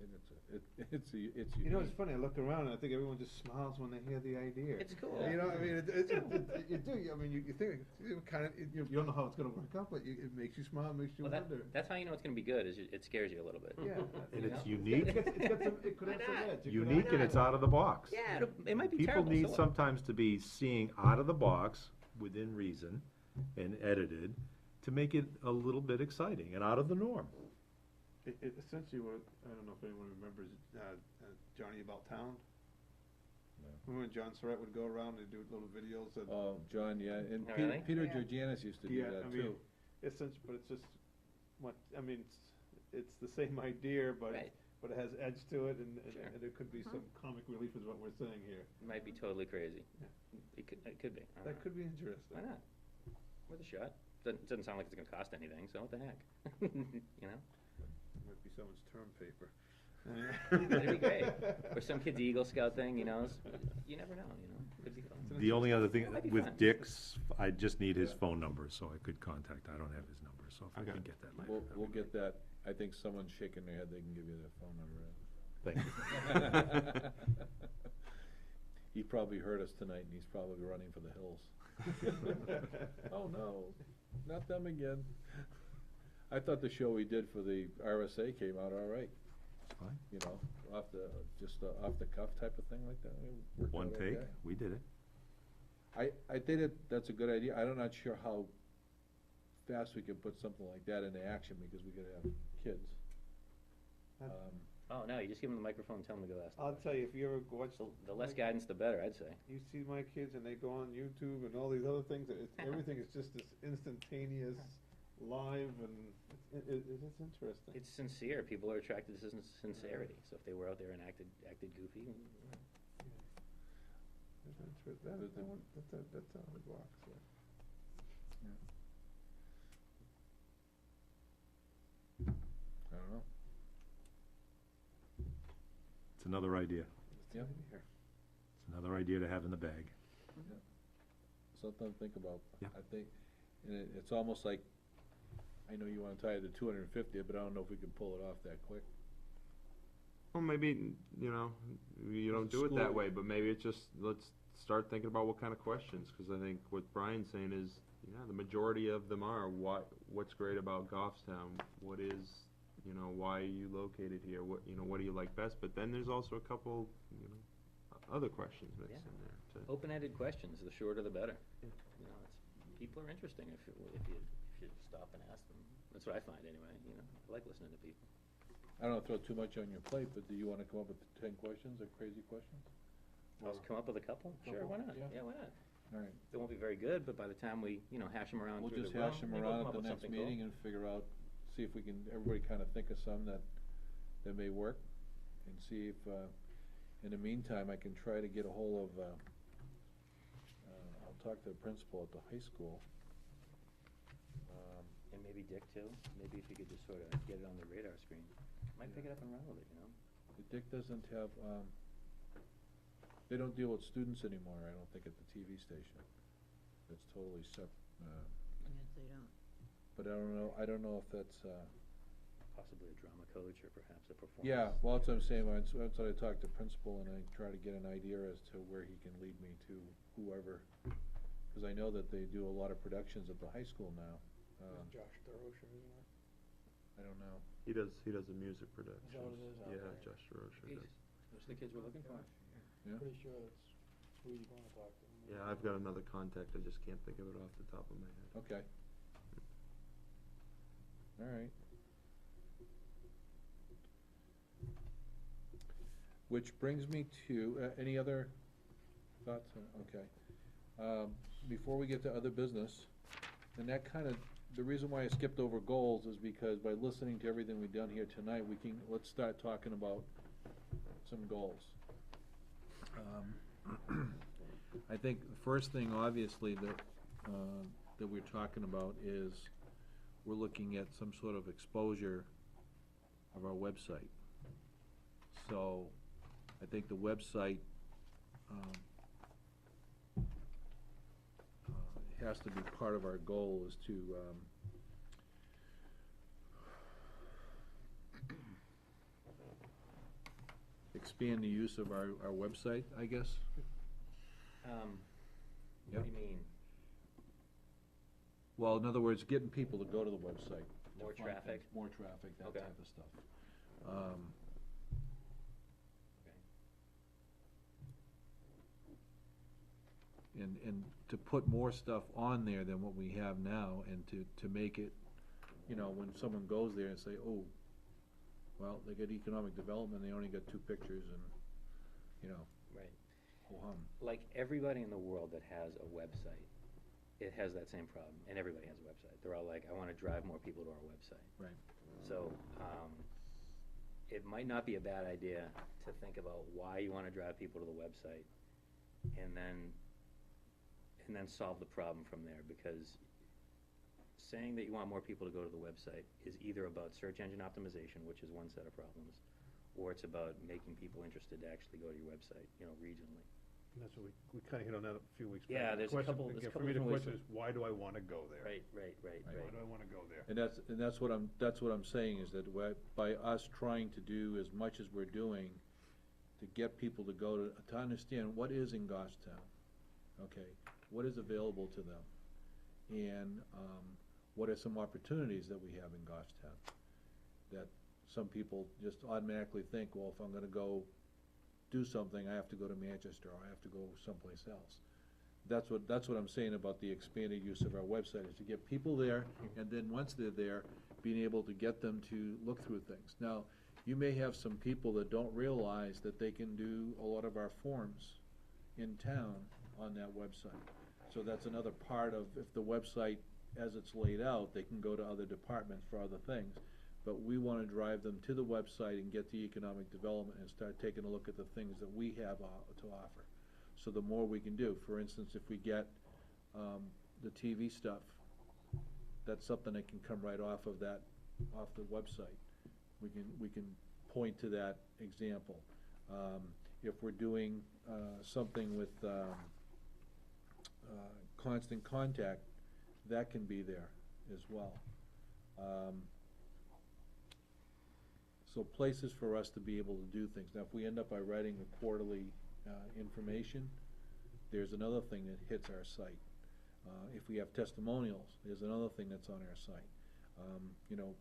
And it's unique. It's funny, I look around and I think everyone just smiles when they hear the idea. It's cool. You know, I mean, you do, I mean, you think, you don't know how it's gonna work out, but it makes you smile, it makes you Well, wonder. that's how you know it's gonna be good, is it scares you a little bit. Yeah. And it's It unique, could have some edge. It could unique have- and it's out of the box. Yeah, it might be People terrible. need so what? sometimes to be seeing out of the box, within reason, and edited, to make it a little bit exciting and out of the norm. It essentially was, I don't know if anyone remembers, Johnny About Town? No. Remember when John Surratt would go around and do little videos and. Oh, John, yeah, and Oh, really? Peter Yeah. Georgianis used to do Yeah, that I mean, too. but it's just, it's the same idea, but Right. it has edge to it, and Sure. there could be some comic relief is what we're saying here. It might be totally crazy. Yeah. It could be. I don't That know. could be interesting. Why not? Worth a shot. Doesn't sound like it's gonna cost anything, so what the heck? Might be someone's term paper. That'd be great. Or some kid's Eagle Scout thing, you know, you never know, you know, could be fun. The only other thing, That'd be with fun. Dick's, I just need his phone number, so I could contact, I don't have his number, so if I Okay. can get that later. We'll get that, I think someone's shaking their head, they can give you their phone number. Thank you. He probably heard us tonight, and he's probably running for the hills. Oh, no, not them again. I thought the show we did for the RSA came out all right, It's fine. you know, off the cuff type of thing like that. It worked One out take, okay. we did it. I think that's a good idea. I'm not sure how fast we can put something like that into action, because we gotta have kids. Oh, no, you just give them the microphone and tell them to go ask. the I'll question. tell you, if you ever watch, The less guidance, the better, I'd say. you see my kids and they go on YouTube and all these other things, everything is just this instantaneous, live, and it's interesting. It's sincere, people are attracted to sincerity, so if they were out there and acted goofy, It's that's out of the box, yeah. I don't know. It's another idea. Yep. It's another idea to have in the bag. Something to think about. Yeah. I think, and it's almost like, I know you wanna tie it to 250, but I don't know if we can pull it off that quick. Well, maybe, you know, you don't do it that School- way, but maybe it's just, let's start thinking about what kind of questions, cause I think what Brian's saying is, yeah, the majority of them are, what's great about Goffstown? What is, you know, why are you located here? What, you know, what do you like best? But then there's also a couple, you know, other questions mixed Yeah. in there too. open-ended questions, the shorter the better. Yeah. You know, people are interesting if you stop and ask them. That's what I find anyway, you know, I like listening to people. I don't wanna throw too much on your plate, but do you wanna come up with 10 questions or crazy questions? Let's come up with a couple, sure, why not? Yeah. Yeah, why not? Alright, They won't be very good, but by the time we, you know, hash them around we'll through just the room, hash them maybe we'll around come at up the with next something cool. meeting and figure out, see if we can, everybody kinda think of some that may work, and see if, in the meantime, I can try to get a hold of, I'll talk to the principal at the high school. And maybe Dick too, maybe if you could just sort of get it on the radar screen, might pick it up and run with it, you know? Dick doesn't have, they don't deal with students anymore, I don't think, at the TV station. It's totally They don't. but I don't know if that's, Possibly a drama coach or perhaps a performance. yeah, well, that's what I'm saying, that's what I talked to principal, and I try to get an idea as to where he can lead me to whoever, cause I know that they do a lot of productions at the high school now. Josh DeRocher, isn't it? I don't know. He does the music productions. Is that what it is? Yeah, Okay. Josh DeRocher He's- does. Those are the kids we're looking for. Yeah. Pretty sure that's who you wanna talk to. Yeah, I've got another contact, I just can't think of it off the top of my head. Okay. Alright. Which brings me to, any other thoughts? Okay. Before we get to other business, and that kinda, the reason why I skipped over goals is because by listening to everything we've done here tonight, let's start talking about some goals. I think the first thing, obviously, that we're talking about is we're looking at some sort of exposure of our website. So, I think the website, has to be part of our goal is to, expand the use of our website, I guess. What Yep. do you mean? Well, in other words, getting people to go to the website. to More find traffic? things, more traffic, that Okay. type of stuff. And to put more stuff on there than what we have now, and to make it, you know, when someone goes there and say, oh, well, they get economic development, they only got 2 pictures and, you know, Right. ho-hum. Like everybody in the world that has a website, it has that same problem, and everybody has a website. They're all like, I wanna drive more people to our website. Right. So, it might not be a bad idea to think about why you wanna drive people to the website, and then solve the problem from there, because saying that you want more people to go to the website is either about search engine optimization, which is one set of problems, or it's about making people interested to actually go to your website, you know, regionally. And that's what we kinda hit on that a few weeks back. Yeah, The there's a question- couple- there's a again, couple For me, the different ways question is, why do I wanna go there? Right. Why do I wanna go there? And that's what I'm saying, is that by us trying to do as much as we're doing to get people to go to understand what is in Goffstown, okay? What is available to them? And, what are some opportunities that we have in Goffstown? That some people just automatically think, well, if I'm gonna go do something, I have to go to Manchester, or I have to go someplace else. That's what I'm saying about the expanded use of our website, is to get people there, and then once they're there, being able to get them to look through things. Now, you may have some people that don't realize that they can do a lot of our forms in town on that website. So that's another part of, if the website, as it's laid out, they can go to other departments for other things. But we wanna drive them to the website and get the economic development and start taking a look at the things that we have to offer. So the more we can do, for instance, if we get, the TV stuff, that's something that can come right off of the website. We can point to that example. If we're doing, something with, constant contact, that can be there as well. So places for us to be able to do things. Now, if we end up by writing the quarterly, information, there's another thing that hits our site. If we have testimonials, there's another thing that's on our site. You know,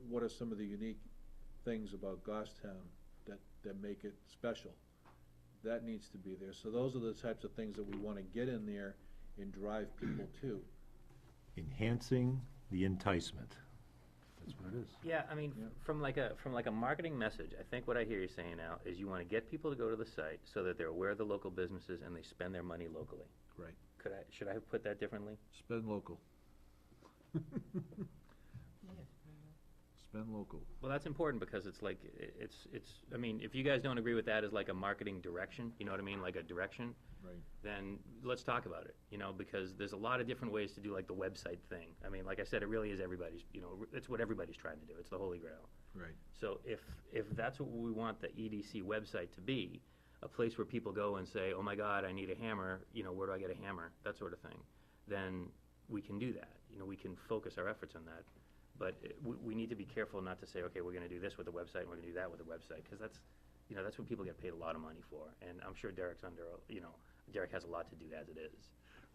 what are some of the unique things about Goffstown that make it special? That needs to be there. So those are the types of things that we wanna get in there and drive people to. Enhancing the enticement. That's what it is. Yeah, I mean, Yeah. from like a marketing message, I think what I hear you saying now is you wanna get people to go to the site so that they're aware of the local businesses and they spend their money locally. Right. Should I have put that differently? Spend local. Spend local. Well, that's important because it's like, I mean, if you guys don't agree with that as like a marketing direction, you know what I mean, like a direction, Right. then let's talk about it, you know, because there's a lot of different ways to do like the website thing. I mean, like I said, it really is everybody's, you know, it's what everybody's trying to do. It's the holy grail. Right. So if that's what we want the EDC website to be, a place where people go and say, oh my God, I need a hammer, you know, where do I get a hammer, that sort of thing, then we can do that. You know, we can focus our efforts on that. But we need to be careful not to say, okay, we're gonna do this with the website, and we're gonna do that with the website, because that's, you know, that's what people get paid a lot of money for. And I'm sure Derek's Derek has a lot to do as it is.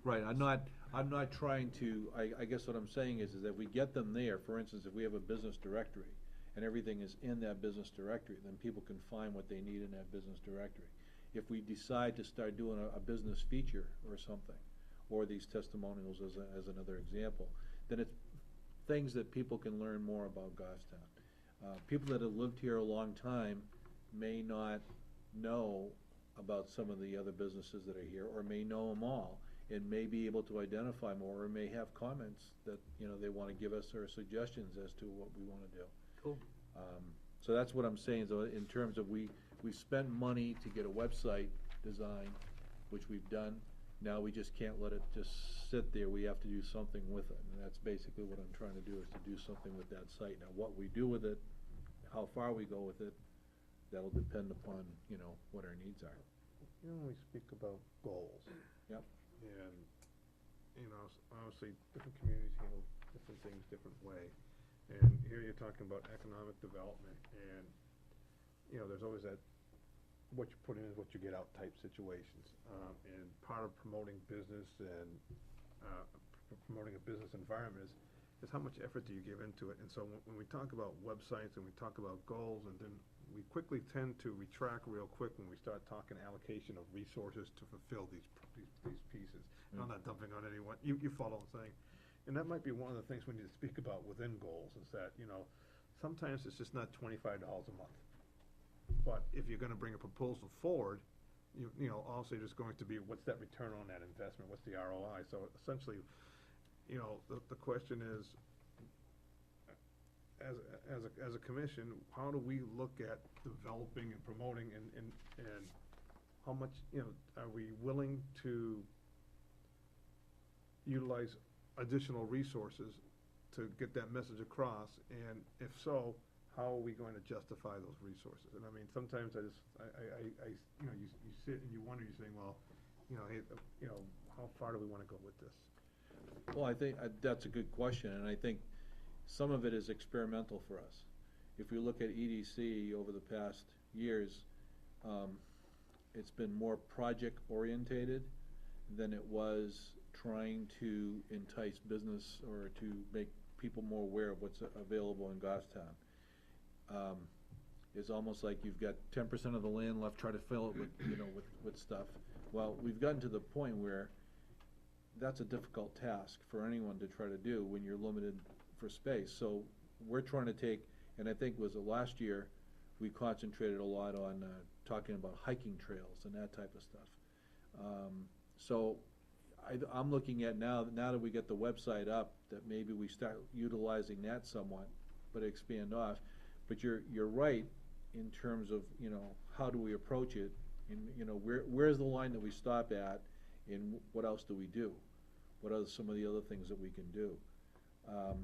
Right, I'm not trying to, I guess what I'm saying is that we get them there, for instance, if we have a business directory, and everything is in that business directory, then people can find what they need in that business directory. If we decide to start doing a business feature or something, or these testimonials as another example, then it's things that people can learn more about Goffstown. People that have lived here a long time may not know about some of the other businesses that are here, or may know them all, and may be able to identify more, or may have comments that, you know, they wanna give us, or suggestions as to what we wanna do. Cool. So that's what I'm saying, so in terms of we spent money to get a website designed, which we've done. Now we just can't let it just sit there, we have to do something with it, and that's basically what I'm trying to do, is to do something with that site. Now, what we do with it, how far we go with it, that'll depend upon, you know, what our needs are. You know, when we speak about goals. Yep. And, you know, obviously, different communities handle different things different way. And here you're talking about economic development, and, you know, there's always that, what you put in is what you get out type situations. And part of promoting business and, promoting a business environment is how much effort do you give into it? And so when we talk about websites and we talk about goals, and then we quickly tend to retract real quick when we start talking allocation of resources to fulfill these pieces. And I'm not dumping on anyone, you follow what I'm saying. And that might be one of the things we need to speak about within goals, is that, you know, sometimes it's just not $25 a month. But if you're gonna bring a proposal forward, you know, also there's going to be, what's that return on that investment, what's the ROI? So essentially, you know, the question is, as a commission, how do we look at developing and promoting, and how much, you know, are we willing to utilize additional resources to get that message across? And if so, how are we going to justify those resources? And I mean, sometimes I just, you know, you sit and you wonder, you're saying, well, you know, hey, you know, how far do we wanna go with this? Well, I think, that's a good question, and I think some of it is experimental for us. If we look at EDC over the past years, it's been more project-orientated than it was trying to entice business or to make people more aware of what's available in Goffstown. It's almost like you've got 10% of the land left, try to fill it with, you know, with stuff. Well, we've gotten to the point where that's a difficult task for anyone to try to do when you're limited for space. So we're trying to take, and I think was it last year, we concentrated a lot on talking about hiking trails and that type of stuff. So I'm looking at now that we get the website up, that maybe we start utilizing that somewhat, but expand off. But you're right in terms of, you know, how do we approach it, and, you know, where's the line that we stop at, and what else do we do? What are some of the other things that we can do? I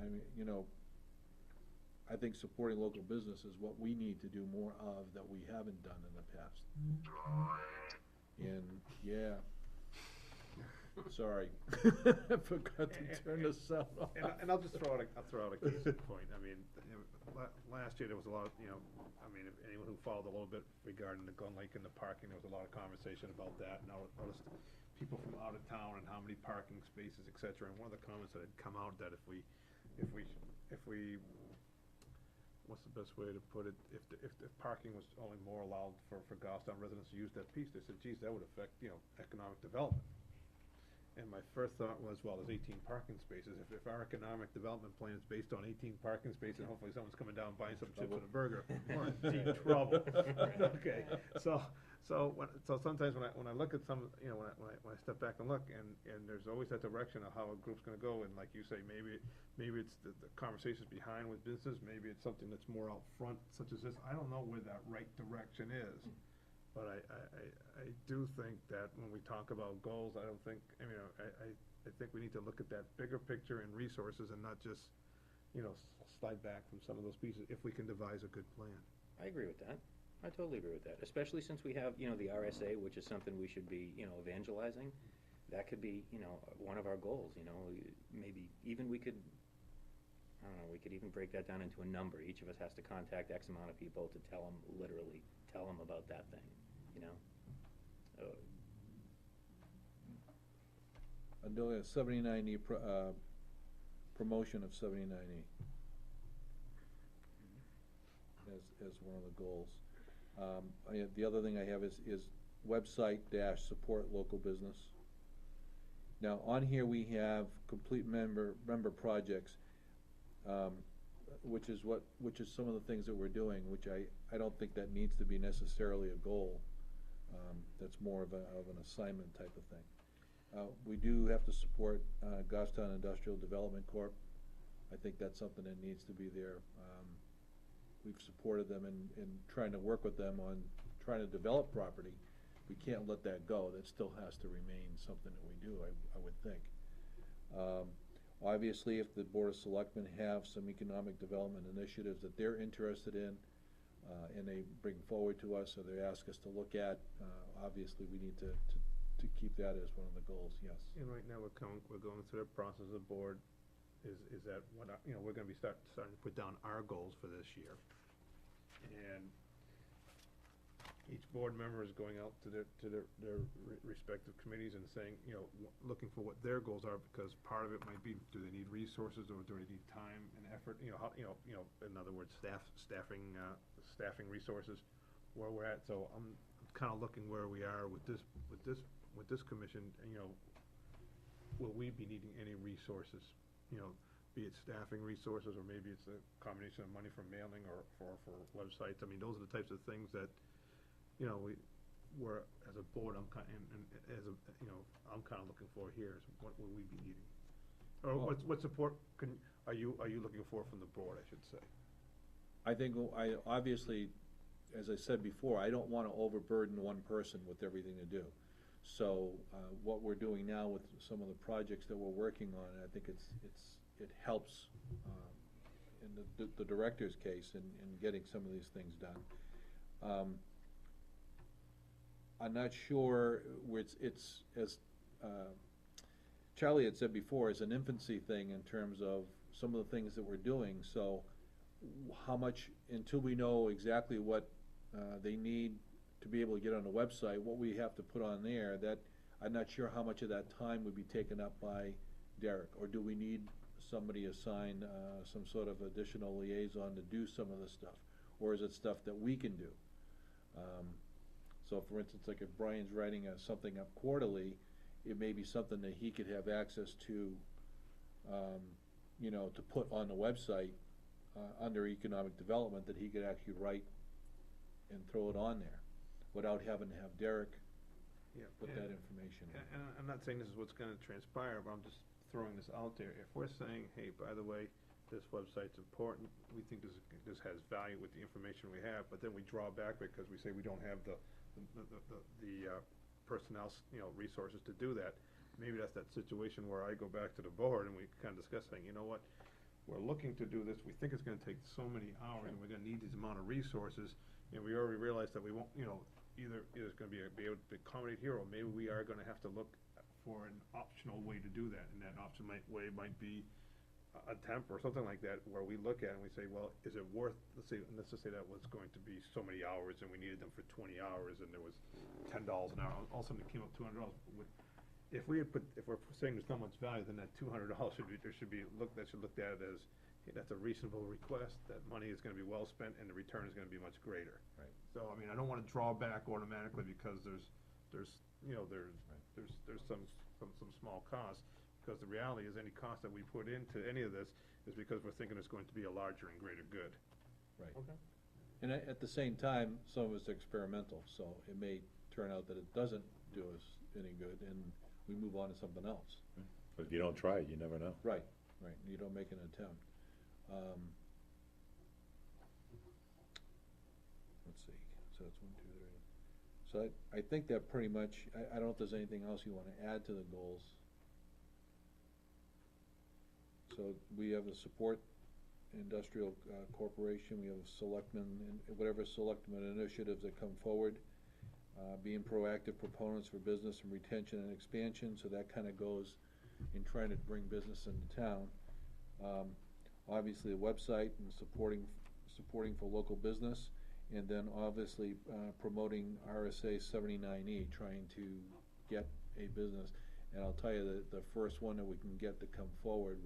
mean, you know, I think supporting local business is what we need to do more of that we haven't done in the past. And, yeah. Sorry. I forgot to turn the sound off. And I'll just throw out a case in point. I mean, you know, last year there was a lot of, you know, I mean, if anyone who followed a little bit regarding the Gun Lake and the parking, there was a lot of conversation about that. And I noticed people from out of town and how many parking spaces, et cetera. And one of the comments that had come out that if we, what's the best way to put it? If parking was only more allowed for Goffstown residents to use that piece, they said, geez, that would affect, you know, economic development. And my first thought was, well, there's 18 parking spaces. If our economic development plan is based on 18 parking spaces, and hopefully someone's coming down buying some chips and a burger, we're in deep trouble. Okay, so sometimes when I look at some, you know, when I step back and look, and there's always that direction of how a group's gonna go, and like you say, maybe it's the conversations behind with business, maybe it's something that's more out front, such as this. I don't know where that right direction is. But I do think that when we talk about goals, I think we need to look at that bigger picture and resources and not just, you know, slide back from some of those pieces if we can devise a good plan. I agree with that. I totally agree with that, especially since we have, you know, the RSA, which is something we should be, you know, evangelizing. That could be, you know, one of our goals, you know, maybe even we could, I don't know, we could even break that down into a number. Each of us has to contact X amount of people to literally tell them about that thing. You know, I'm doing a 79E promotion of 79E as one of the goals. The other thing I have is website / support local business. Now on here we have complete member projects, which is some of the things that we're doing, which I don't think that needs to be necessarily a goal. That's more of an assignment type of thing. We do have to support Goffstown Industrial Development Corp. I think that's something that needs to be there. We've supported them in trying to work with them on trying to develop property. We can't let that go. That still has to remain something that we do, I would think. Obviously, if the Board of Selectmen have some economic development initiatives that they're interested in, and they bring forward to us, or they ask us to look at, obviously we need to keep that as one of the goals, yes. And right now we're going through the process of the board, is that what, you know, we're gonna be starting to put down our goals for this year. And each board member is going out to their respective committees and saying, you know, looking for what their goals are, because part of it might be, do they need resources or do they need time and effort? You know, how, you know, in other words, staffing resources, where we're at. So I'm kind of looking where we are with this commission, and, you know, will we be needing any resources? You know, be it staffing resources, or maybe it's a combination of money from mailing or for websites. I mean, those are the types of things that, you know, we're, as a board, I'm kind of looking for here is what will we be needing? Or what support are you looking for from the board, I should say? I think, obviously, as I said before, I don't wanna overburden one person with everything to do. So, what we're doing now with some of the projects that we're working on, I think it's it helps, in the director's case in getting some of these things done. I'm not sure where it's as, Charlie had said before, it's an infancy thing in terms of some of the things that we're doing, so how much, until we know exactly what, they need to be able to get on the website, what we have to put on there, that, I'm not sure how much of that time would be taken up by Derek, or do we need somebody assigned, some sort of additional liaison to do some of this stuff? Or is it stuff that we can do? So for instance, like if Brian's writing something up quarterly, it may be something that he could have access to, you know, to put on the website, under economic development, that he could actually write and throw it on there, without having to have Derek put that information in. And I'm not saying this is what's gonna transpire, but I'm just throwing this out there. If we're saying, hey, by the way, this website's important, we think this has value with the information we have, but then we draw back because we say we don't have the personnel, you know, resources to do that. Maybe that's that situation where I go back to the board and we kind of discuss saying, you know what, we're looking to do this, we think it's gonna take so many hours and we're gonna need this amount of resources, and we already realized that we won't, you know, either it's gonna be able to accommodate here, or maybe we are gonna have to look for an optional way to do that, and that option way might be a temp or something like that, where we look at it and we say, well, is it worth, let's just say that was going to be so many hours and we needed them for 20 hours and there was $10 an hour, all of a sudden it came up $200. If we're saying there's not much value, then that $200 should be looked at as, hey, that's a reasonable request, that money is gonna be well spent and the return is gonna be much greater. Right. So, I mean, I don't wanna draw back automatically because there's some small costs, because the reality is any cost that we put into any of this is because we're thinking it's going to be a larger and greater good. Right. Okay. And at the same time, some of it's experimental, so it may turn out that it doesn't do us any good, and we move on to something else. But if you don't try it, you never know. Right, you don't make an attempt. Let's see, so that's 1, 2, 3. So I think that pretty much, I don't know if there's anything else you wanna add to the goals. So we have a support industrial corporation, we have selectmen, and whatever selectmen initiatives that come forward, being proactive proponents for business and retention and expansion, so that kinda goes in trying to bring business into town. Obviously, a website and supporting for local business, and then obviously promoting RSA 79E, trying to get a business. And I'll tell you that the first one that we can get to come forward,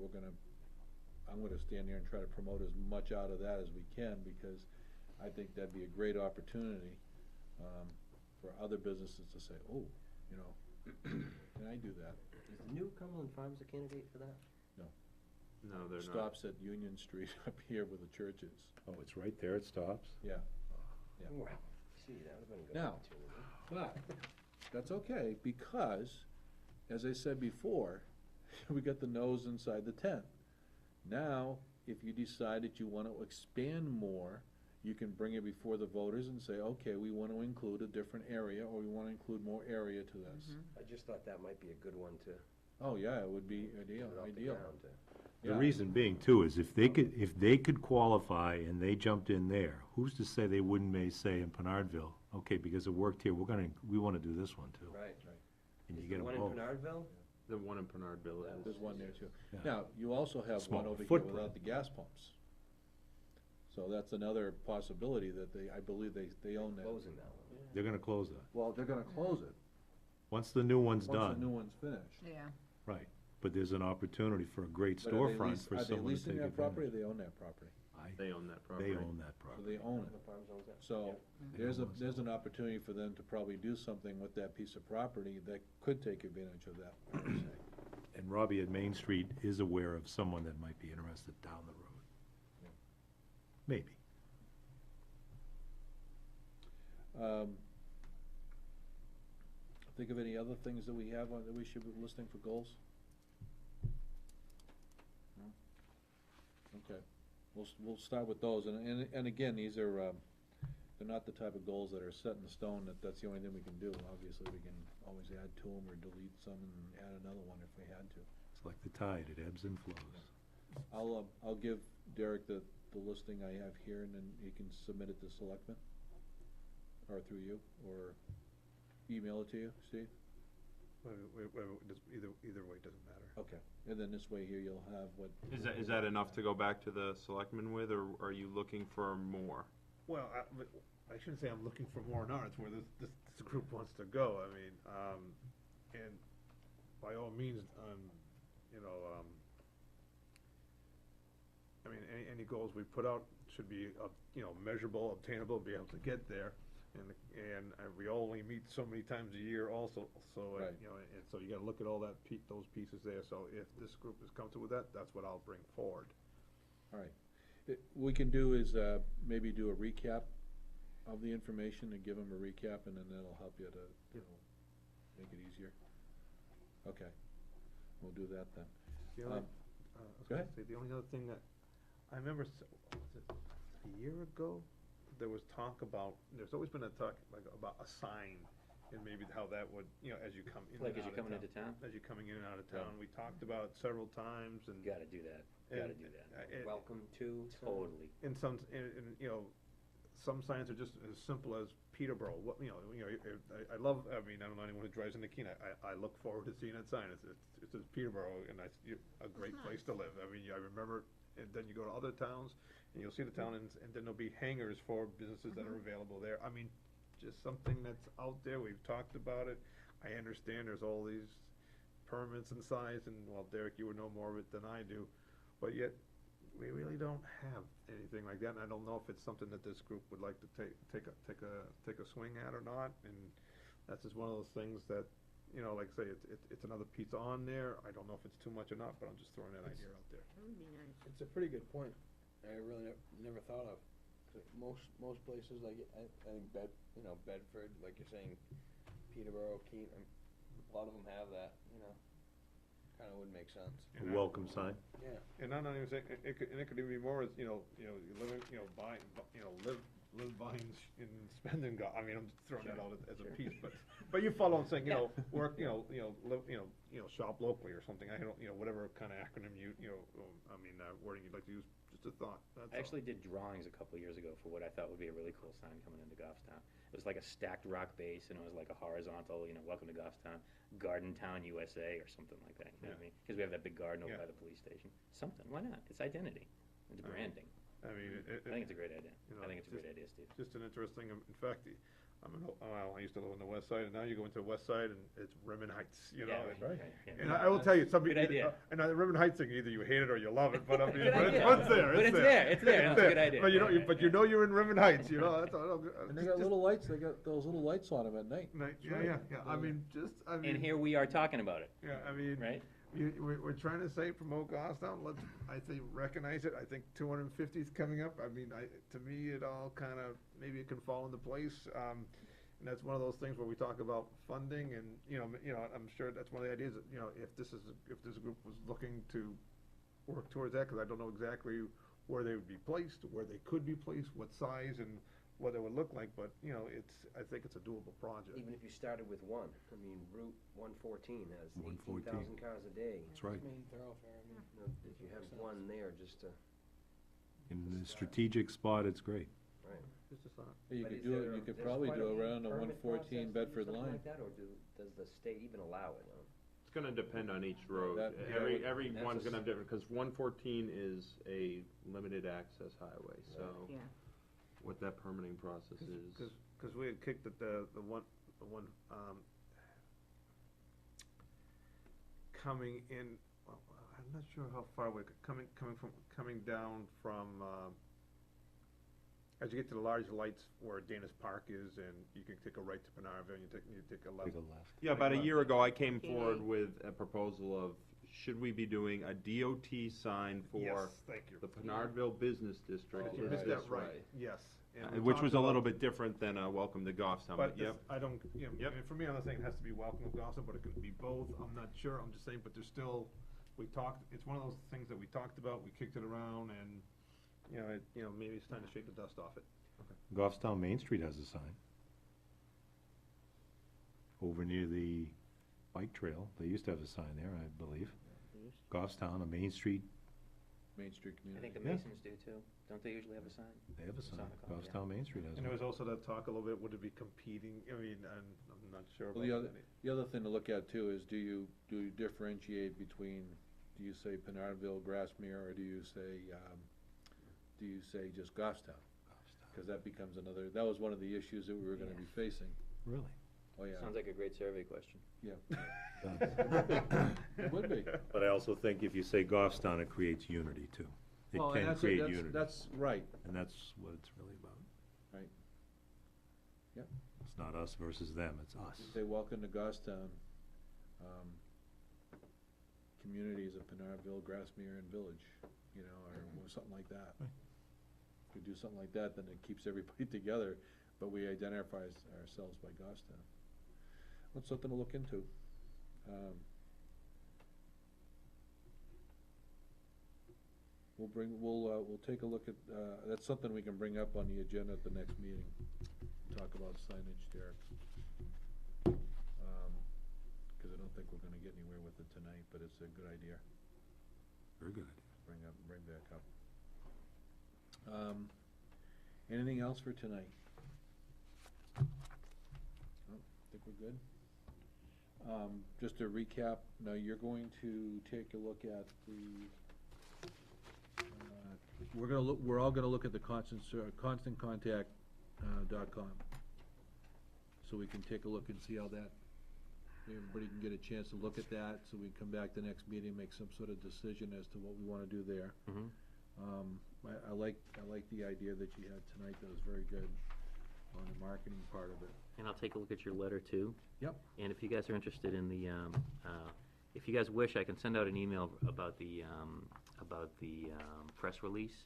I'm gonna stand here and try to promote as much out of that as we can, because I think that'd be a great opportunity for other businesses to say, oh, you know, can I do that? Is the new Cumberland Farms a candidate for that? No, they're not. Stops at Union Street up here where the church is. Oh, it's right there, it stops? Yeah. Yeah. Wow, gee, that would've been a good Now, opportunity. but, that's okay, because, as I said before, we got the nose inside the tent. Now, if you decide that you want to expand more, you can bring it before the voters and say, okay, we want to include a different area, or we want to include more area to this. I just thought that might be a good one to Oh, yeah, it would be ideal, get off the ideal. ground to. The Yeah. reason being too is if they could qualify and they jumped in there, who's to say they wouldn't may say in Pinardville, okay, because it worked here, we wanna do this one too. Right. And you Is get the them one in both. Pinardville? The one in Pinardville is. There's one there too. Yeah. Now, you also have one Smaller over here footprint. without the gas pumps. So that's another possibility that I believe they own that. Closing that one. They're gonna close that. Well, they're gonna close it, Once the new one's once the new done, one's finished. Yeah. right, but there's an opportunity for a great But are they storefront for Are they someone to leasing take that property, or advantage. they own that property? They own that property. They own that So property. they own it. Cumberland Farms owns that? So there's an opportunity for them to probably do something with that piece of property that could take advantage of that, I would say. And Robbie at Main Street is aware of someone that might be interested down the road. Yeah. Maybe. Think of any other things that we have on, that we should be listing for goals? No? Okay, we'll start with those, and again, these are, they're not the type of goals that are set in stone, that's the only thing we can do. Obviously, we can always add to them or delete some and add another one if we had to. It's like the tide, it ebbs and flows. I'll give Derek the listing I have here, and then he can submit it to selectmen, or through you, or email it to you, Steve? Either way, doesn't matter. Okay, and then this way here, you'll have what. Is that enough to go back to the selectmen with, or are you looking for more? Well, I shouldn't say I'm looking for more now, it's where this group wants to go, I mean, and by all means, you know, I mean, any goals we put out should be, you know, measurable, obtainable, be able to get there. And we only meet so many times a year also, so, Right. you know, and so you gotta look at all that, those pieces there, so if this group is comfortable with that, that's what I'll bring forward. All right. We can do is, maybe do a recap of the information and give them a recap, and then that'll help you to, you know, make it easier. Okay, we'll do that then. The only, go I was gonna ahead. say, the only other thing that, I remember, was it a year ago? There was talk about, there's always been a talk, like, about a sign, and maybe how that would, you know, as you come in and Like out as you're of coming into town? As you're coming in and out of town, we talked about it several times, and. Gotta do that, gotta do that. Welcome to. Totally. In some, you know, some signs are just as simple as Peterborough, what, you know, I love, I mean, I don't know anyone who drives into Keene, I look forward to seeing that sign, it says Peterborough, and a great place to live, I mean, I remember, and then you go to other towns, and you'll see the town, and then there'll be hangars for businesses that are available there, I mean, just something that's out there, we've talked about it, I understand there's all these permits and size, and, well, Derek, you would know more of it than I do, but yet, we really don't have anything like that, and I don't know if it's something that this group would like to take a swing at or not, and that's just one of those things that, you know, like I say, it's another piece on there, I don't know if it's too much or not, but I'm just throwing that idea out there. That would be nice. It's a pretty good point, I really never thought of. 'Cause most places, like, I think Bedford, like you're saying, Peterborough, Keene, a lot of them have that, you know, kinda would make sense. A welcome sign. Yeah. And I'm not even saying, it could even be more, you know, you live in, you know, live vines in spending, I mean, I'm just throwing that out as a piece, but you follow what I'm saying, you know, work, live, shop locally or something, I don't, you know, whatever kind of acronym wording you'd like to use, just a thought, that's all. I actually did drawings a couple of years ago for what I thought would be a really cool sign coming into Goffstown. It was like a stacked rock base, and it was like a horizontal, you know, welcome to Goffstown, Garden Town USA, or something like that, you know what I mean? Because we have that big garden over Yeah. by the police station. Something, why not? It's identity, it's branding. I mean, I think it's a great idea. you know, I think it's a great idea, Steve. just an interesting, in fact, I used to live on the west side, and now you go into the west side, and it's Rimmon Heights, you know, Yeah, and- right, yeah. and I will tell you, some Good people, idea. and the Rimmon Heights thing, either you hate it or you love it, but I mean, Good but idea. it's there, But it's there, it's there. No, it's a good idea. But you know, Right, right, you know you're in Rimmon Heights, you know, that's all. And they got little lights, they got those little lights on them at night. Yeah, I mean, And here we are talking about it, yeah, I mean, right? we're trying to say promote Goffstown, let's, I think, recognize it, I think 250 is coming up, I mean, to me, it all kinda, maybe it can fall into place, and that's one of those things where we talk about funding, and, you know, I'm sure that's one of the ideas, that, you know, if this group was looking to work towards that, cause I don't know exactly where they would be placed, where they could be placed, what size, and what it would look like, but, you know, I think it's a doable project. Even if you started with one, I mean, Route 114 has 114. 18,000 cars a day. That's right. Main thoroughfare, I mean. You know, if you have one there, just to, In the strategic spot, it's great. right. Just a thought. You But could is do there it, you could there's probably quite do a it around the permit 114 process Bedford or something line. like that, or does the state even allow it? It's gonna depend on each road. that- yeah, Every that's one's a gonna have different, cause 114 is a limited access highway, so Yeah. what that permitting process is. Cause we had kicked at the one, coming in, well, I'm not sure how far away, coming down from, as you get to the large lights where Dana's Park is, and you can take a right to Penarville, and you take a left. Take a left. Yeah, about a Like, year ago, I came forward with a proposal of, should we be doing a DOT sign for Yes, thank you. the Penardville Business District? Oh, You is missed this that right, way? yes. And we Which talked was a about- little bit different than a Welcome to Goffstown, but But yep. I don't, you know, Yep. I mean, for me, I'm not saying it has to be welcome to Goffstown, but it could be both, I'm not sure, I'm just saying, but there's still, it's one of those things that we talked about, we kicked it around, and, maybe it's time to shake the dust off it. Goffstown Main Street has a sign. Over near the bike trail, they used to have a sign there, I believe. Goffstown, a Main Street Main Street I Community. think the Yeah. Masons do too. Don't they usually have a sign? They have a sign, Masonic Club, yeah. Goffstown Main Street has And there one. was also that talk a little bit, would it be competing, I mean, I'm not sure Well, about that. the other thing to look at too is do you differentiate between, do you say Penardville, Grassmere, or do you say just Goffstown? Cause that becomes another, that was one of the issues that we were gonna Yeah. be facing. Really? Oh, yeah. Sounds like a great survey question. Yeah. It would be. But I also think if you say Goffstown, it creates unity too. It Well, and can that's- create that's- unity, That's right. and that's what it's really about. Right. Yep. It's not us versus them, it's us. Say, welcome to Goffstown, communities of Penardville, Grassmere, and Village, you know, or something like that. Right. If we do something like that, then it keeps everybody together, but we identify ourselves by Goffstown. That's something to look into. We'll take a look at, that's something we can bring up on the agenda at the next meeting, talk about signage, Derek. Cause I don't think we're gonna get anywhere with it tonight, but it's a good idea, Very good idea. bring back up. Anything else for tonight? Oh, think we're good? Just to recap, now you're going to take a look at the, we're all gonna look at the constantcontact.com. So we can take a look and see how that, everybody can get a chance to look at that, so we can come back the next meeting, make some sort of decision as to what we wanna do there. Mm-hmm. I like the idea that you had tonight, that was very good on the marketing part of it. And I'll take a look at your letter too. Yep. And if you guys are interested in the, if you guys wish, I can send out an email about the press release.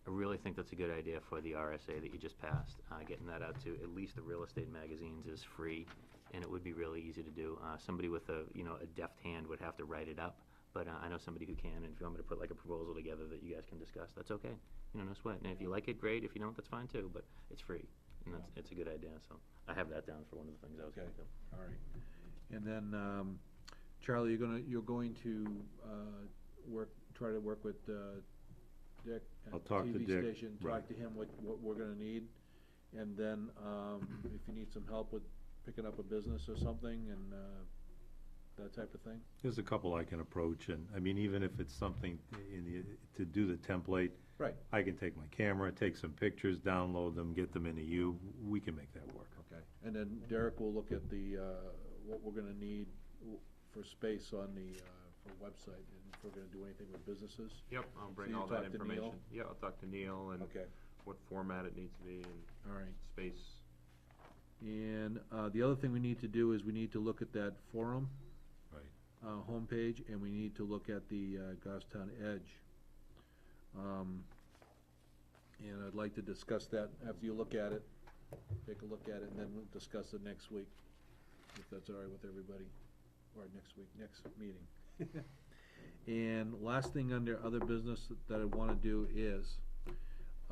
I really think that's a good idea for the RSA that you just passed. Getting that out to at least the real estate magazines is free, and it would be really easy to do. Somebody with a deft hand would have to write it up, but I know somebody who can, and if you want me to put like a proposal together that you guys can discuss, that's okay. No sweat. And if you like it, great. If you don't, that's fine too, but it's free, and it's a good idea, so I have that down for one of the things I was gonna do. All right. And then, Charlie, you're going to, try to work with, Dick I'll at the talk to TV Dick, station, right. talk to him what we're gonna need. And then, if you need some help with picking up a business or something and, that type of thing. There's a couple I can approach, and, I mean, even if it's something to do the template, Right. I can take my camera, take some pictures, download them, get them into you, we can make that work. Okay. And then Derek will look at the, what we're gonna need for space on the, for website, and if we're gonna do anything with businesses. Yep, I'll So bring you all that talk to Neil? information. Yeah, I'll talk to Neil and Okay, what format it needs to be and all right. space. And, the other thing we need to do is we need to look at that forum. Right. Homepage, and we need to look at the, Goffstown Edge. And I'd like to discuss that after you look at it, take a look at it, and then we'll discuss it next week, if that's all right with everybody, or next week, next meeting. And last thing under other business that I wanna do is,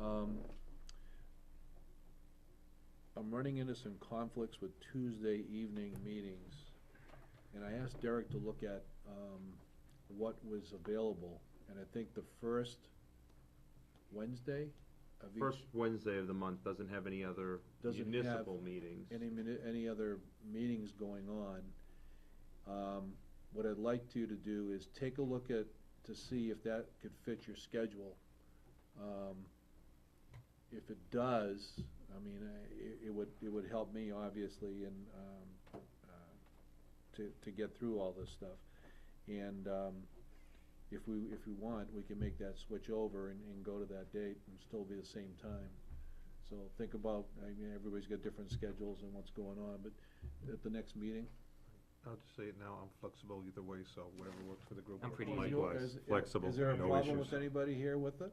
I'm running into some conflicts with Tuesday evening meetings, and I asked Derek to look at, what was available, and I think the first Wednesday of each. First Wednesday of the month doesn't have any other Doesn't have municipal meetings. Any other meetings going on. What I'd like you to do is take a look at, to see if that could fit your schedule. If it does, I mean, it would help me, obviously, and, to get through all this stuff. And, if we want, we can make that switch over and go to that date and still be the same time. So think about, I mean, everybody's got different schedules and what's going on, but at the next meeting. I'll just say it now, I'm flexible either way, so whatever works for the group. I'm works. pretty Is easy. your- Likewise, is- flexible, Is there a no problem issues. with anybody here with it?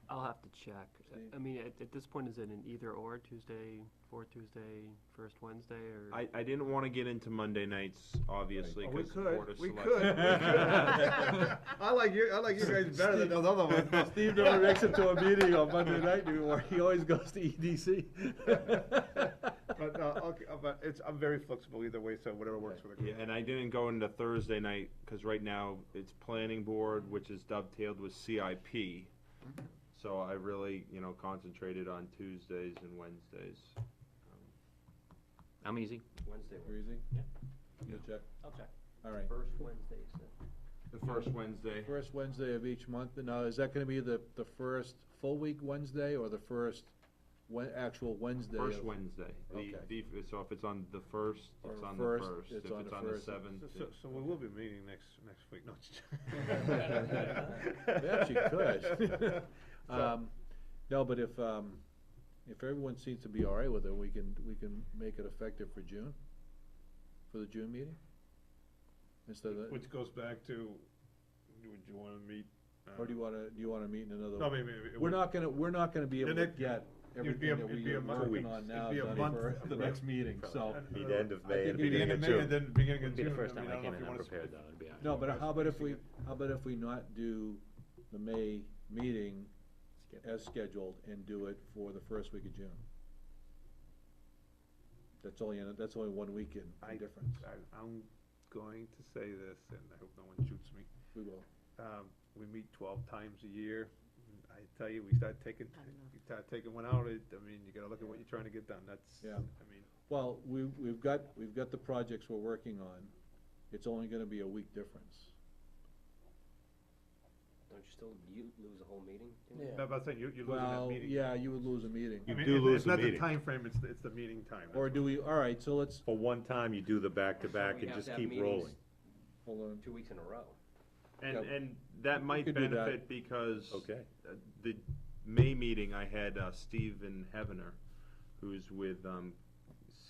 I'll have to check. See? I mean, at this point, is it an either or, Tuesday, fourth Tuesday, first Wednesday, or? I didn't wanna get into Monday nights, obviously, Oh, we cause the Board could, of we Selectmen. could. I like you guys better than those other ones. Steve never makes it to a meeting on Monday night anymore, he always goes to EDC. But, okay, but I'm very flexible either way, so whatever works for the Yeah, group. and I didn't go into Thursday night, cause right now it's planning board, which is dovetailed with CIP. So I really, concentrated on Tuesdays and Wednesdays. I'm easy. Wednesday, You're easy? Yeah. You check, I'll check. all right. first Wednesday, you said. The first Wednesday. First Wednesday of each month, and now, is that gonna be the first full week Wednesday, or the first actual Wednesday? First of- Wednesday. Okay. So if it's on the first, Or it's the on first, the first. it's If on it's the on the first. seventh. So we will be meeting next week, no, it's Yes, you could. No, but if everyone seems to be all right with it, we can make it effective for June, for the June meeting? Instead of, Which goes back to, would you wanna meet? or do you wanna meet in another? No, maybe. We're not gonna be able to Then get it'd be a- everything that it'd be a we're month. working on now It'd be a done month. for the next meeting, so. Be the end of I May think and it'd be the beginning end of of May June. and then beginning Would of be June. the first I time mean, I don't came know in if you wanna unprepared, though, to be honest. No, but how about if we, Squeeze how about if we not do the May meeting as scheduled and do it for the first week of June? That's only 1 week in difference. I'm going to say this, and I hope no one shoots me. We will. We meet 12 times a year. I tell you, we start taking one out, I mean, you gotta look at what you're trying to get done, that's, Yeah. I mean, Well, we've got the projects we're working on. It's only gonna be a week difference. Don't you still, lose a whole meeting? didn't you? I'm not saying you're losing that Well, meeting. yeah, you would lose a meeting. I mean, do it's lose a not the meeting. timeframe, it's the meeting time. Or do we, all right, so let's, For one time, you do the So back-to-back we and have just to have keep meetings rolling. hold on. 2 weeks in a row. And, Yeah. and that might could do that. benefit because. Okay. The May meeting, I had, Stephen Hevener, who's with,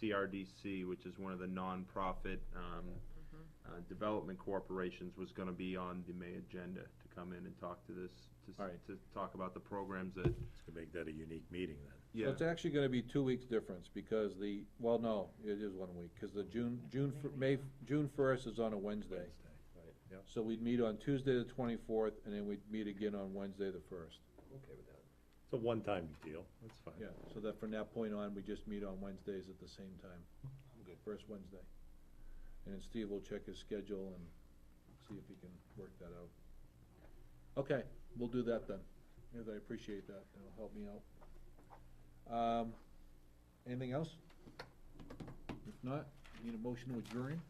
CRDC, which is one of the nonprofit, development corporations, was gonna be on the May agenda to come in and talk to this, All right. to talk about the programs that, It's gonna make that a unique meeting then. yeah. So it's actually gonna be 2 weeks difference, because well, no, it is 1 week, cause the June 1st is on a Wednesday. Yep. So we'd meet on Tuesday the 24th, and then we'd meet again on Wednesday the 1st. Okay with that. It's a one-time deal, that's fine. Yeah, so that from that point on, we just meet on Wednesdays at the same time. Good. First Wednesday. And then Steve will check his schedule and see if he can work that out. Okay, we'll do that then. Yes, I appreciate that, that'll help me out. Anything else? If not, need a motion to adjourn?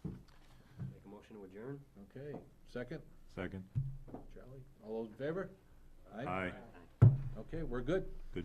Make a motion to adjourn? Okay, second, Second? Charlie, all those in favor? Aye. Okay, we're good. Good.